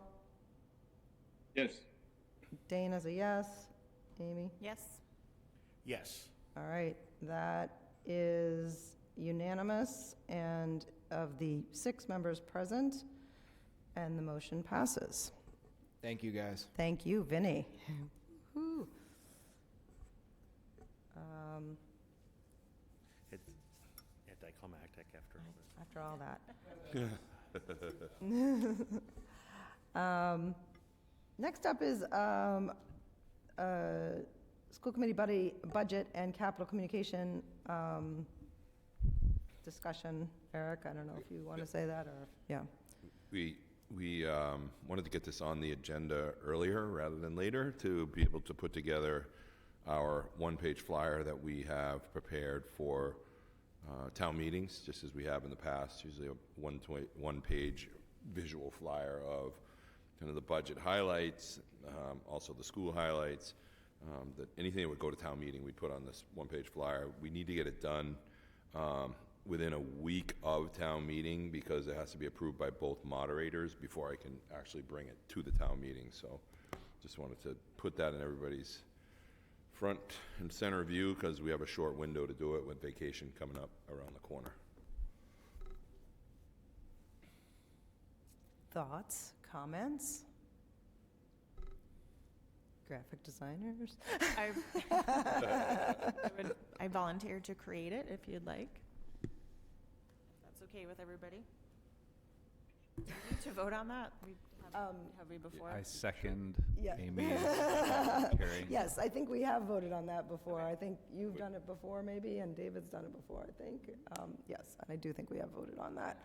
Yes. Dane as a yes, Amy? Yes. Yes. All right, that is unanimous, and of the 6 members present, and the motion passes. Thank you, guys. Thank you, Vinny. Whew. It's anticlimactic after all this. After all that. Next up is school committee budget and capital communication discussion. Eric, I don't know if you want to say that, or, yeah. We wanted to get this on the agenda earlier rather than later to be able to put together our one-page flyer that we have prepared for town meetings, just as we have in the past, usually a one-page visual flyer of kind of the budget highlights, also the school highlights, that anything that would go to town meeting, we put on this one-page flyer. We need to get it done within a week of town meeting because it has to be approved by both moderators before I can actually bring it to the town meeting. So just wanted to put that in everybody's front and center view because we have a short window to do it with vacation coming up around the corner. Thoughts, comments? Graphic designers? I volunteered to create it if you'd like. That's okay with everybody? Do we need to vote on that? Have we before? I second Yeah. Amy volunteering. Yes, I think we have voted on that before. I think you've done it before maybe, and David's done it before, I think. Yes, and I do think we have voted on that.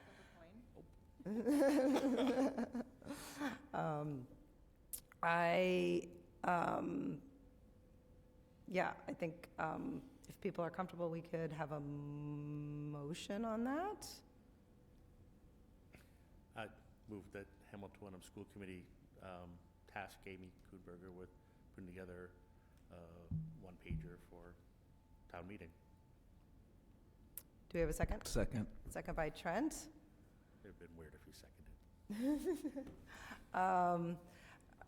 Yeah, I think if people are comfortable, we could have a motion on that. I move that Hamilton Wenham School Committee task Amy Kuhnberger with putting together a one-pager for town meeting. Do we have a second? Second. Second by Trent. It would have been weird if you seconded.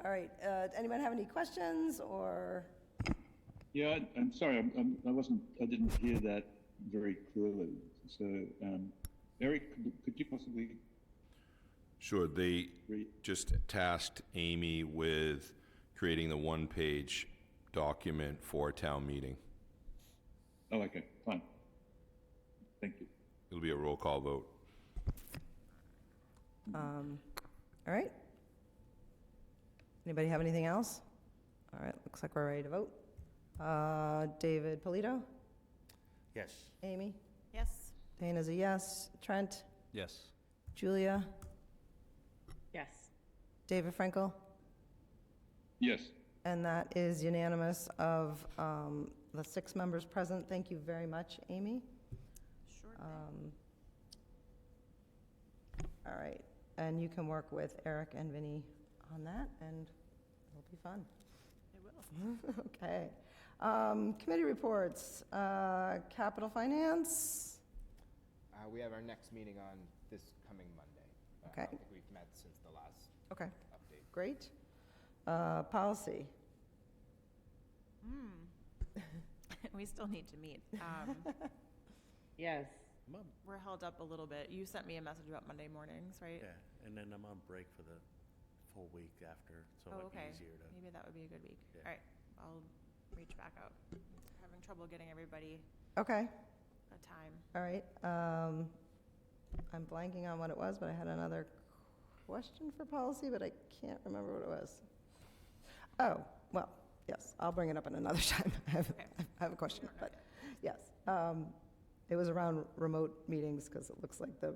All right, anyone have any questions or? Yeah, I'm sorry, I didn't hear that very clearly. So, Eric, could you possibly? Sure, they just tasked Amy with creating the one-page document for a town meeting. Oh, okay, fine. Thank you. It'll be a roll call vote. All right. Anybody have anything else? All right, looks like we're ready to vote. David Polito? Yes. Amy? Yes. Dana's a yes. Trent? Yes. Julia? Yes. David Frankel? Yes. And that is unanimous of the 6 members present. Thank you very much, Amy. Sure. All right, and you can work with Eric and Vinny on that, and it'll be fun. It will. Okay. Committee reports. Capital Finance. We have our next meeting on this coming Monday. I Okay. don't think we've met since the last Okay, update. great. Policy. We still need to meet. Yes. We're held up a little bit. You sent me a message about Monday mornings, right? Yeah, and then I'm on break for the full week after, so it Oh, might okay. be easier to. Maybe that would be a good week. Yeah. All right, I'll reach back out. Having trouble getting everybody Okay, a time. all right. I'm blanking on what it was, but I had another question for policy, but I can't remember what it was. Oh, well, yes, I'll bring it up in another time. I have a question, but yes. It was around remote meetings because it looks like the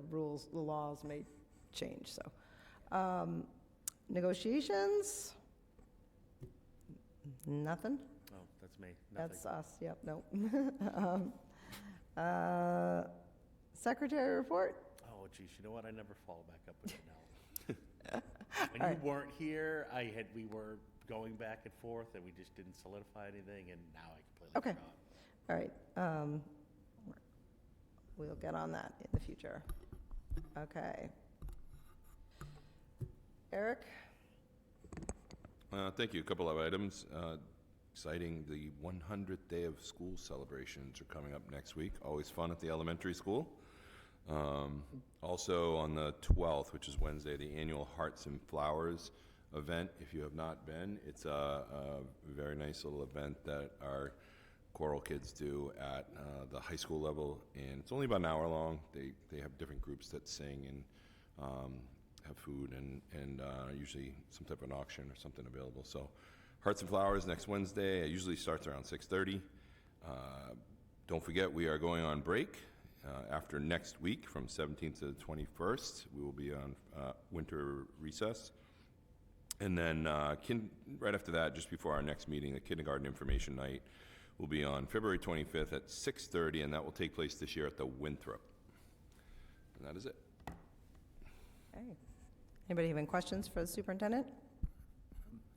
laws may change, so. Negotiations? Nothing? Oh, that's me. Nothing. That's us, yep, nope. Secretary report? Oh, geez, you know what? I never follow back up with it now. When All you right. weren't here, we were going back and forth, and we just didn't solidify anything, and now I completely Okay. forgot. All right. We'll get on that in the future. Okay. Eric? Thank you. A couple of items. Exciting, the 100th day of school celebrations are coming up next week. Always fun at the elementary school. Also on the 12th, which is Wednesday, the annual Hearts and Flowers event. If you have not been, it's a very nice little event that our choral kids do at the high school level, and it's only about an hour long. They have different groups that sing and have food and usually some type of an auction or something available. So Hearts and Flowers next Wednesday. It usually starts around 6:30. Don't forget, we are going on break After next week, from 17th to the 21st, we will be on winter recess. And then right after that, just before our next meeting, the kindergarten information night will be on February 25th at 6:30, and that will take place this year at the Winthrop. And that is it. Okay. Anybody have any questions for the superintendent?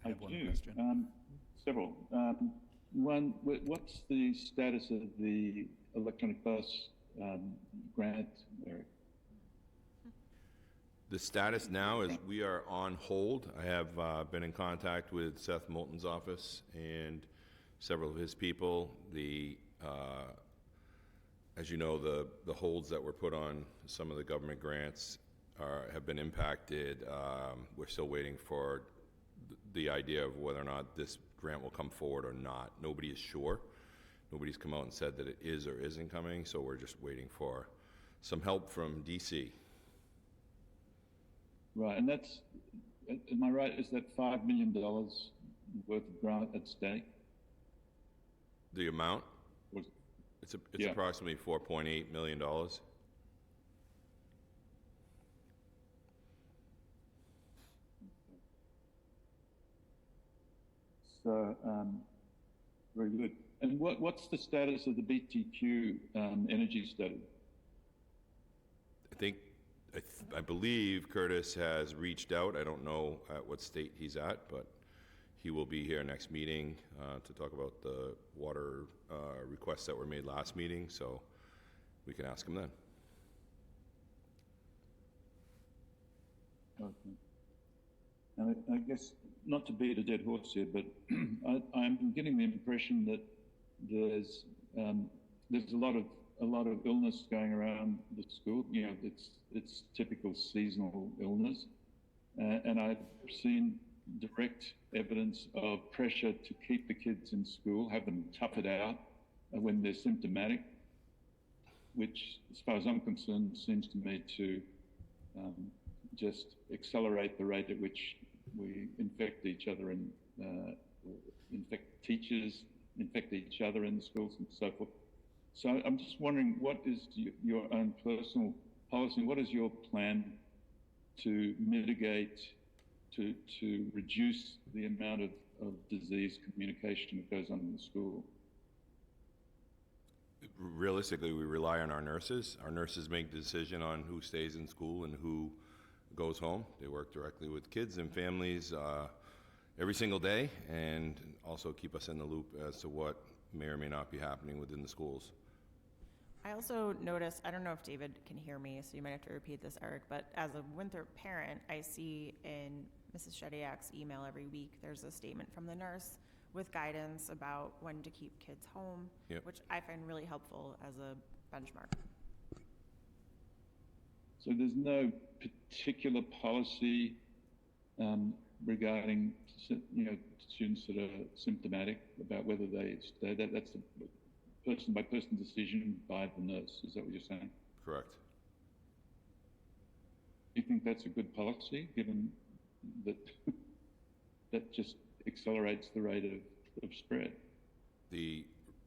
I have one do. question. Several. One, what's the status of the electronic bus grant, Eric? The status now is we are on hold. I have been in contact with Seth Moulton's office and several of his people. As you know, the holds that were put on some of the government grants have been impacted. We're still waiting for the idea of whether or not this grant will come forward or not. Nobody is sure. Nobody's come out and said that it is or isn't coming, so we're just waiting for some help from DC. Right, and that's, am I right, is that $5 million worth of grant at stake? The amount? Was- It's Yeah. approximately $4.8 million. So, very good. And what's the status of the BTQ energy study? I believe Curtis has reached out. I don't know at what state he's at, but he will be here next meeting to talk about the water requests that were made last meeting, so we can ask him then. Okay. And I guess, not to beat a dead horse here, but I'm getting the impression that there's a lot of illness going around the school. You know, it's typical seasonal illness, and I've seen direct evidence of pressure to keep the kids in school, have them tough it out when they're symptomatic, which, as far as I'm concerned, seems to me to just accelerate the rate at which we infect each other and infect teachers, infect each other in the schools and so forth. So I'm just wondering, what is your own personal policy? What is your plan to mitigate, to reduce the amount of disease communication that goes on in the school? Realistically, we rely on our nurses. Our nurses make the decision on who stays in school and who goes home. They work directly with kids and families every single day, and also keep us in the loop as to what may or may not be happening within the schools. I also noticed, I don't know if David can hear me, so you might have to repeat this, Eric, but as a Winthrop parent, I see in Mrs. Shediak's email every week, there's a statement from the nurse with guidance about when to keep kids home, Yep. which I find really helpful as a benchmark. So there's no particular policy regarding, students that are symptomatic about whether they stay. That's a person-by-person decision by the nurse. Is that what you're saying? Correct. Do you think that's a good policy, given that that just accelerates the rate of spread? The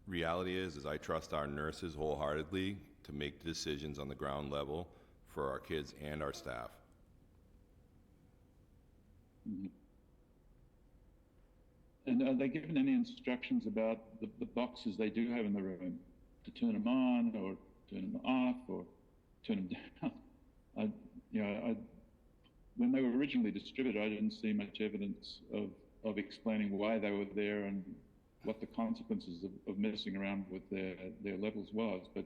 reality is I trust our nurses wholeheartedly to make decisions on the ground level for our kids and our staff. Mm-hmm. And are they given any instructions about the boxes they do have in the room, to turn them on or turn them off or turn them down? When they were originally distributed, I didn't see much evidence of explaining why they were there and what the consequences of messing around with their levels was, but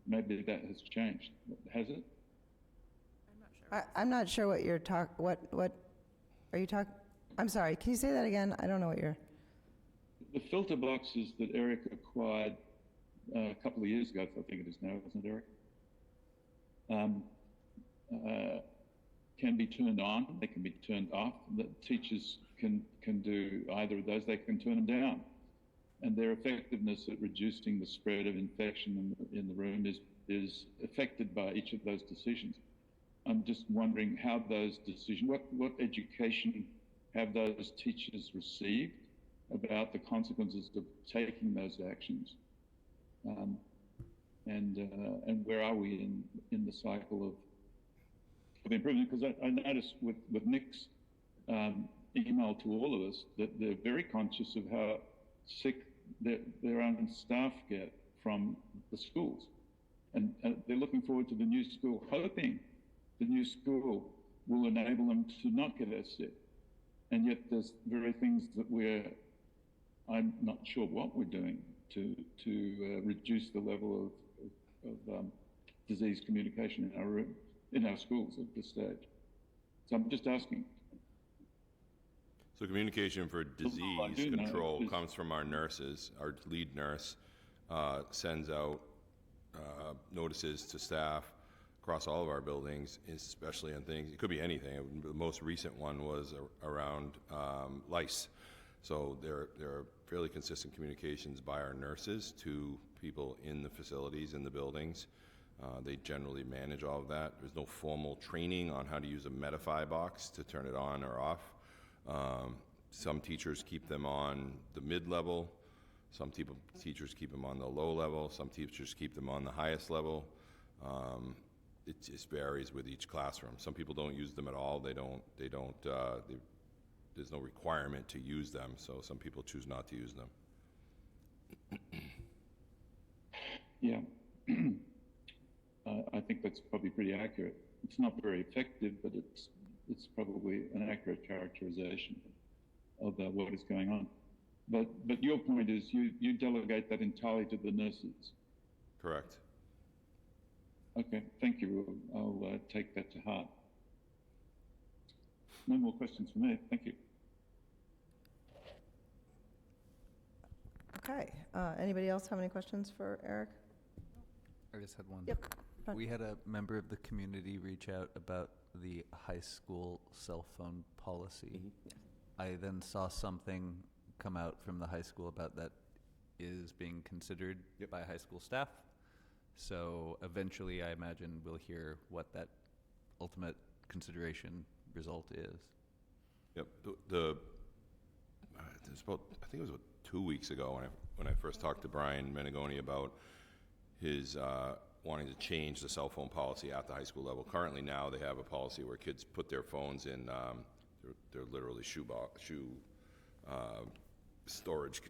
maybe that has changed. Has it? I'm not sure what you're what are you talking? I'm sorry, can you say that again? I don't know what you're... The filter boxes that Eric acquired a couple of years ago, I think it is now, isn't it, Eric? Can be turned on, they can be turned off. The teachers can do either of those, they can turn them down. And their effectiveness at reducing the spread of infection in the room is affected by each of those decisions. I'm just wondering how those decisions, what education have those teachers received about the consequences of taking those actions? and where are we in the cycle of improvement? Because I noticed with Nick's email to all of us that they're very conscious of how sick their own staff get from the schools, and they're looking forward to the new school, hoping the new school will enable them to not get as sick. And yet there's very things that I'm not sure what we're doing to reduce the level of disease communication in our schools at this stage. So I'm just asking. So communication for disease control comes from our nurses. Our lead nurse sends out notices to staff across all of our buildings, especially on things, it could be anything. The most recent one was around lice. So there are fairly consistent communications by our nurses to people in the facilities, in the buildings. They generally manage all of that. There's no formal training on how to use a Medify box to turn it on or off. Some teachers keep them on the mid-level. Some teachers keep them on the low level. Some teachers keep them on the highest level. It just varies with each classroom. Some people don't use them at all. There's no requirement to use them, so some people choose not to use them. Yeah. I think that's probably pretty accurate. It's not very effective, but it's probably an accurate characterization of what is going on. But your point is you delegate that entirely to the nurses. Correct. Okay, thank you. I'll take that to heart. No more questions from me. Thank you. Okay, anybody else have any questions for Eric? I just had one. Yep. Fine. We had a member of the community reach out about the high school cell phone policy. I then saw something come out from the high school about that is being considered by high school staff. So eventually, I imagine we'll hear what that ultimate consideration result is. Yep. I think it was about 2 weeks ago when I first talked to Brian Menegoni about his wanting to change the cell phone policy at the high school level. Currently now they have a policy where kids put their phones in, they're literally shoe storage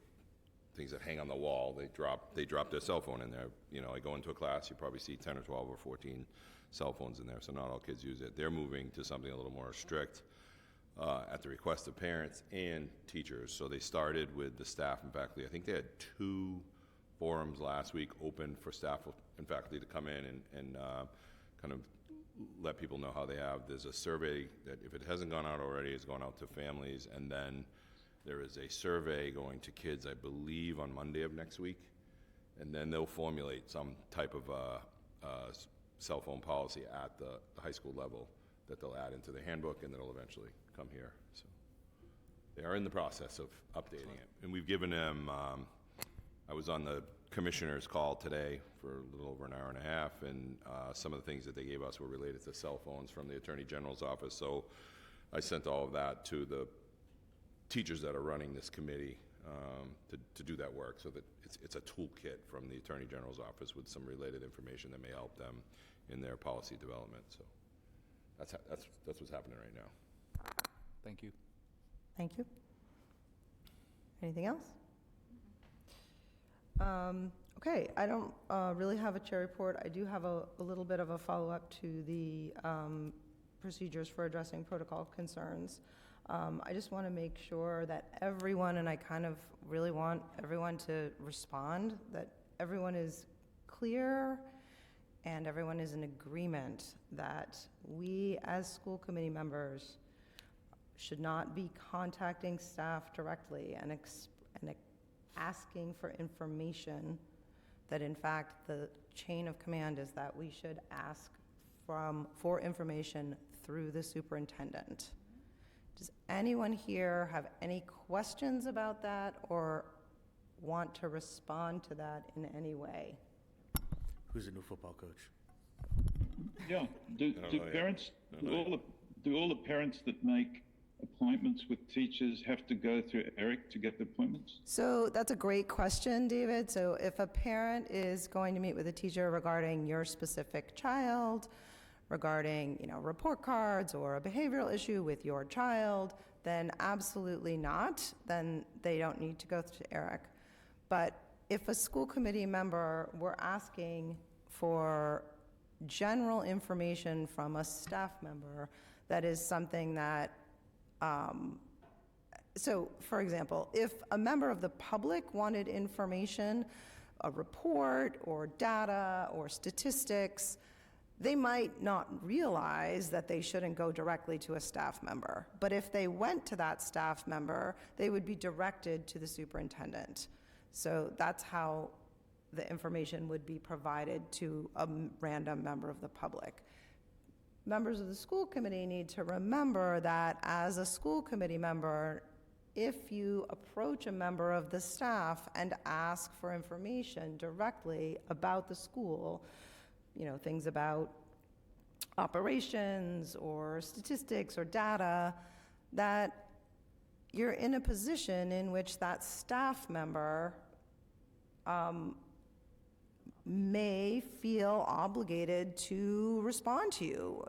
things that hang on the wall. They drop their cell phone in there. You know, I go into a class, you probably see 10 or 12 or 14 cell phones in there, so not all kids use it. They're moving to something a little more strict at the request of parents and teachers. So they started with the staff and faculty. I think they had 2 forums last week open for staff and faculty to come in and kind of let people know how they have. There's a survey that, if it hasn't gone out already, is going out to families, and then there is a survey going to kids, I believe, on Monday of next week, and then they'll formulate some type of cell phone policy at the high school level that they'll add into the handbook, and that'll eventually come here. So they are in the process of updating it, and we've given them. I was on the commissioner's call today for a little over an hour and a half, and some of the things that they gave us were related to cell phones from the Attorney General's office. So I sent all of that to the teachers that are running this committee to do that work, so that it's a toolkit from the Attorney General's office with some related information that may help them in their policy development. So that's what's happening right now. Thank you. Thank you. Anything else? Okay, I don't really have a chair report. I do have a little bit of a follow-up to the procedures for addressing protocol concerns. I just want to make sure that everyone, and I kind of really want everyone to respond, that everyone is clear and everyone is in agreement that we as school committee members should not be contacting staff directly and asking for information, that in fact the chain of command is that we should ask for information through the superintendent. Does anyone here have any questions about that or want to respond to that in any way? Who's the new football coach? Yeah. Do parents, do all the parents that make appointments with teachers have to go through Eric to get the appointments? So that's a great question, David. So if a parent is going to meet with a teacher regarding your specific child, regarding, report cards or a behavioral issue with your child, then absolutely not. Then they don't need to go to Eric. But if a school committee member were asking for general information from a staff member, that is something that, so for example, if a member of the public wanted information, a report or data or statistics, they might not realize that they shouldn't go directly to a staff member. But if they went to that staff member, they would be directed to the superintendent. So that's how the information would be provided to a random member of the public. Members of the school committee need to remember that as a school committee member, if you approach a member of the staff and ask for information directly about the school, things about operations or statistics or data, that you're in a position in which that staff member may feel obligated to respond to you.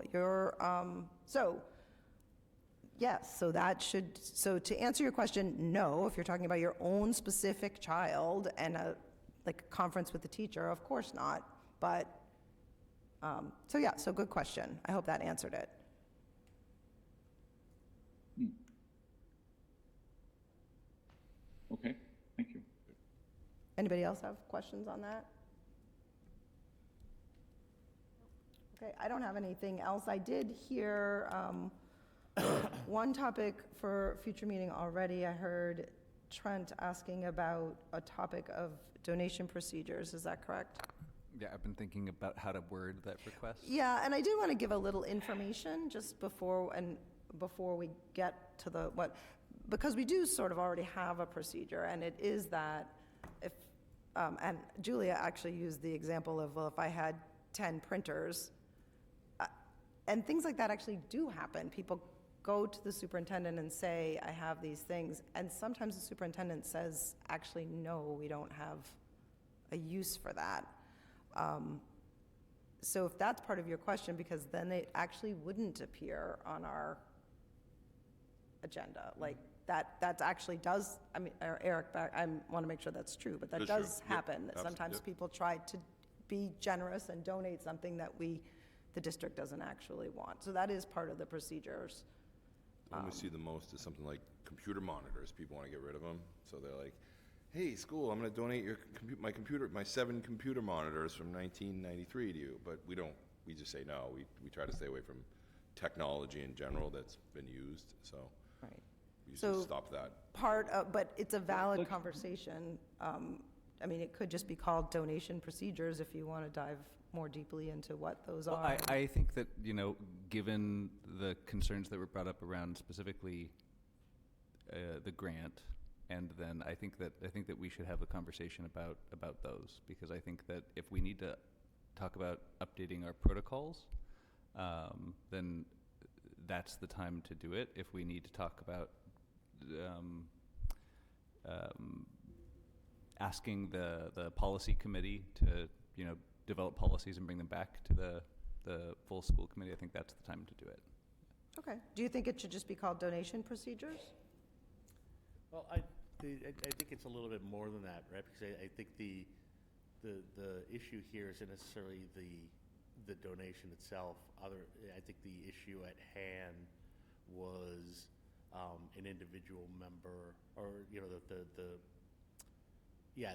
Yes, so to answer your question, no, if you're talking about your own specific child and a conference with the teacher, of course not. But, so good question. I hope that answered it. Okay, thank you. Anybody else have questions on that? Okay, I don't have anything else. I did hear one topic for future meeting already. I heard Trent asking about a topic of donation procedures. Is that correct? Yeah, I've been thinking about how to word that request. Yeah, and I do want to give a little information just before we get to because we do sort of already have a procedure, and it is that if, and Julia actually used the example of, well, if I had 10 printers, and things like that actually do happen. People go to the superintendent and say, I have these things, and sometimes the superintendent says, actually, no, we don't have a use for that. So if that's part of your question, because then they actually wouldn't appear on our agenda, like that actually does, I mean, Eric, I want to make sure that's true, but that That's true. does happen, that sometimes Yep. people try to be generous and donate something that the district doesn't actually want. So that is part of the procedures. The one we see the most is something like computer monitors. People want to get rid of them, so they're like, hey, school, I'm going to donate my 7 computer monitors from 1993 to you. But we just say no. We try to stay away from technology in general that's been used, so Right. we usually So stop that. but it's a valid conversation. I mean, it could just be called donation procedures if you want to dive more deeply into what those Well, are. I think that, given the concerns that were brought up around specifically the grant, and then I think that we should have a conversation about those, because I think that if we need to talk about updating our protocols, then that's the time to do it. If we need to talk about asking the policy committee to develop policies and bring them back to the full school committee, I think that's the time to do it. Okay. Do you think it should just be called donation procedures? Well, I think it's a little bit more than that, right? Because I think the issue here isn't necessarily the donation itself. I think the issue at hand was an individual member, or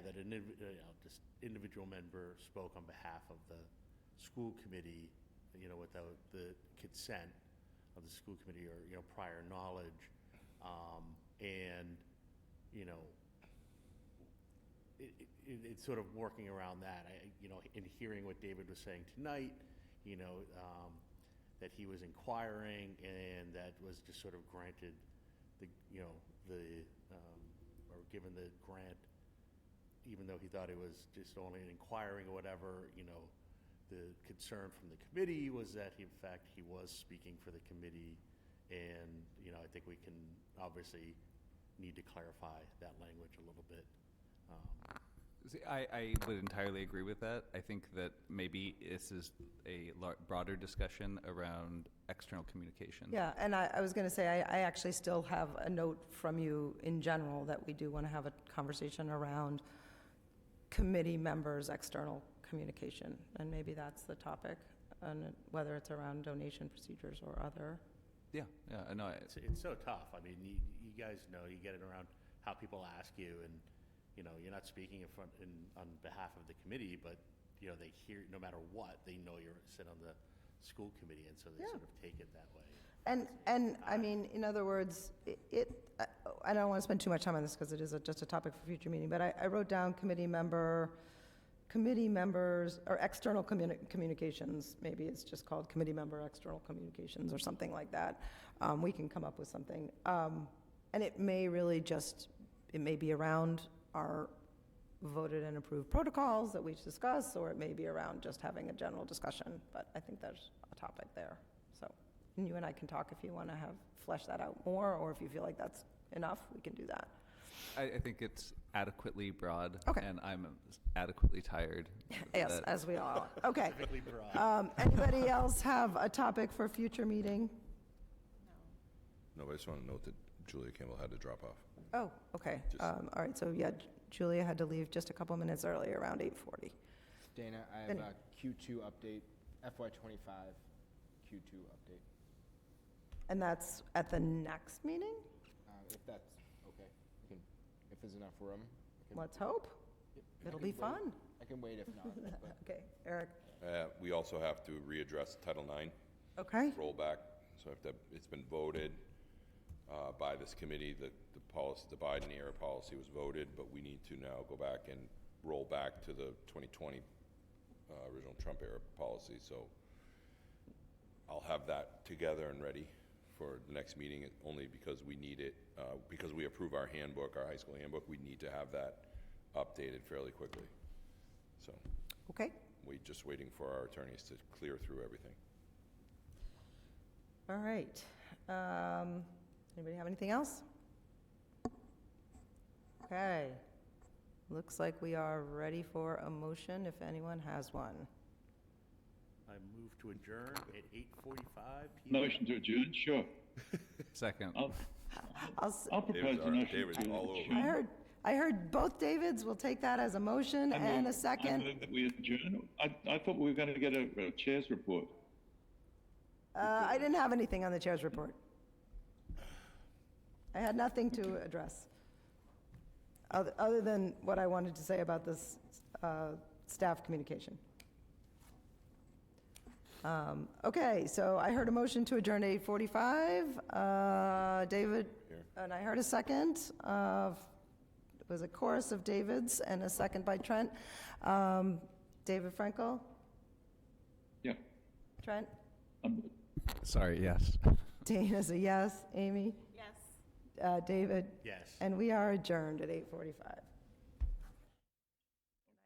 that an individual member spoke on behalf of the school committee, without the consent of the school committee or prior knowledge, and it's sort of working around that. In hearing what David was saying tonight, that he was inquiring, and that was just sort of granted or given the grant, even though he thought it was just only an inquiring or whatever. The concern from the committee was that in fact he was speaking for the committee And, I think we can obviously need to clarify that language a little bit. See, I would entirely agree with that. I think that maybe this is a broader discussion around external communication. Yeah, and I was going to say, I actually still have a note from you in general that we do want to have a conversation around committee members' external communication, and maybe that's the topic, and whether it's around donation procedures or other. Yeah, I know. It's so tough. I mean, you guys know, you get it around how people ask you, and, you're not speaking on behalf of the committee, but, they hear, no matter what, they know you're sit on the school committee, and so they sort of take it that way. And I mean, in other words, I don't want to spend too much time on this because it is just a topic for future meeting, but I wrote down committee members, or external communications, maybe it's just called committee member external communications or something like that. We can come up with something. And it may really it may be around our voted and approved protocols that we discuss, or it may be around just having a general discussion, but I think there's a topic there. So, and you and I can talk if you want to flesh that out more, or if you feel like that's enough, we can do that. I think it's adequately broad, Okay. and I'm adequately tired. Yes, as we all are. Okay. Specifically broad. Anybody else have a topic for future meeting? No, I just want to note that Julia Campbell had to drop off. Oh, okay. Just- All right, so yeah, Julia had to leave just a couple minutes early, around 8:40. Dana, I have a Q2 update, FY25 Q2 update, And that's at the next meeting? if that's okay. If there's enough room. Let's hope. Yep, I It'll can be wait. fun. I can wait if not. but- Okay, Eric. We also have to readdress Title IX Okay, rollback. So it's been voted by this committee. The policy, the Biden era policy was voted, but we need to now go back and roll back to the 2020 original Trump era policy. So I'll have that together and ready for the next meeting, only because we need it, because we approve our handbook, our high school handbook, we need to have that updated fairly quickly. So okay. we're just waiting for our attorneys to clear through everything. All right. Anybody have anything else? Okay. Looks like we are ready for a motion, if anyone has one. I move to adjourn at 8:45 p.m. Motion to adjourn, sure. Second. I'll propose a motion David's to all over. adjourn. I heard both Davids. We'll take that as a motion and a I second. move that we adjourn. I thought we were going to get a chair's report. I didn't have anything on the chair's report. I had nothing to address, other than what I wanted to say about this staff communication. Okay, so I heard a motion to adjourn at 8:45. David, Here. and I heard a second. It was a chorus of Davids and a second by Trent. David Frankel? Yeah. Trent? Sorry, yes. Dana's a yes. Amy? Yes. David? Yes. And we are adjourned at 8:45.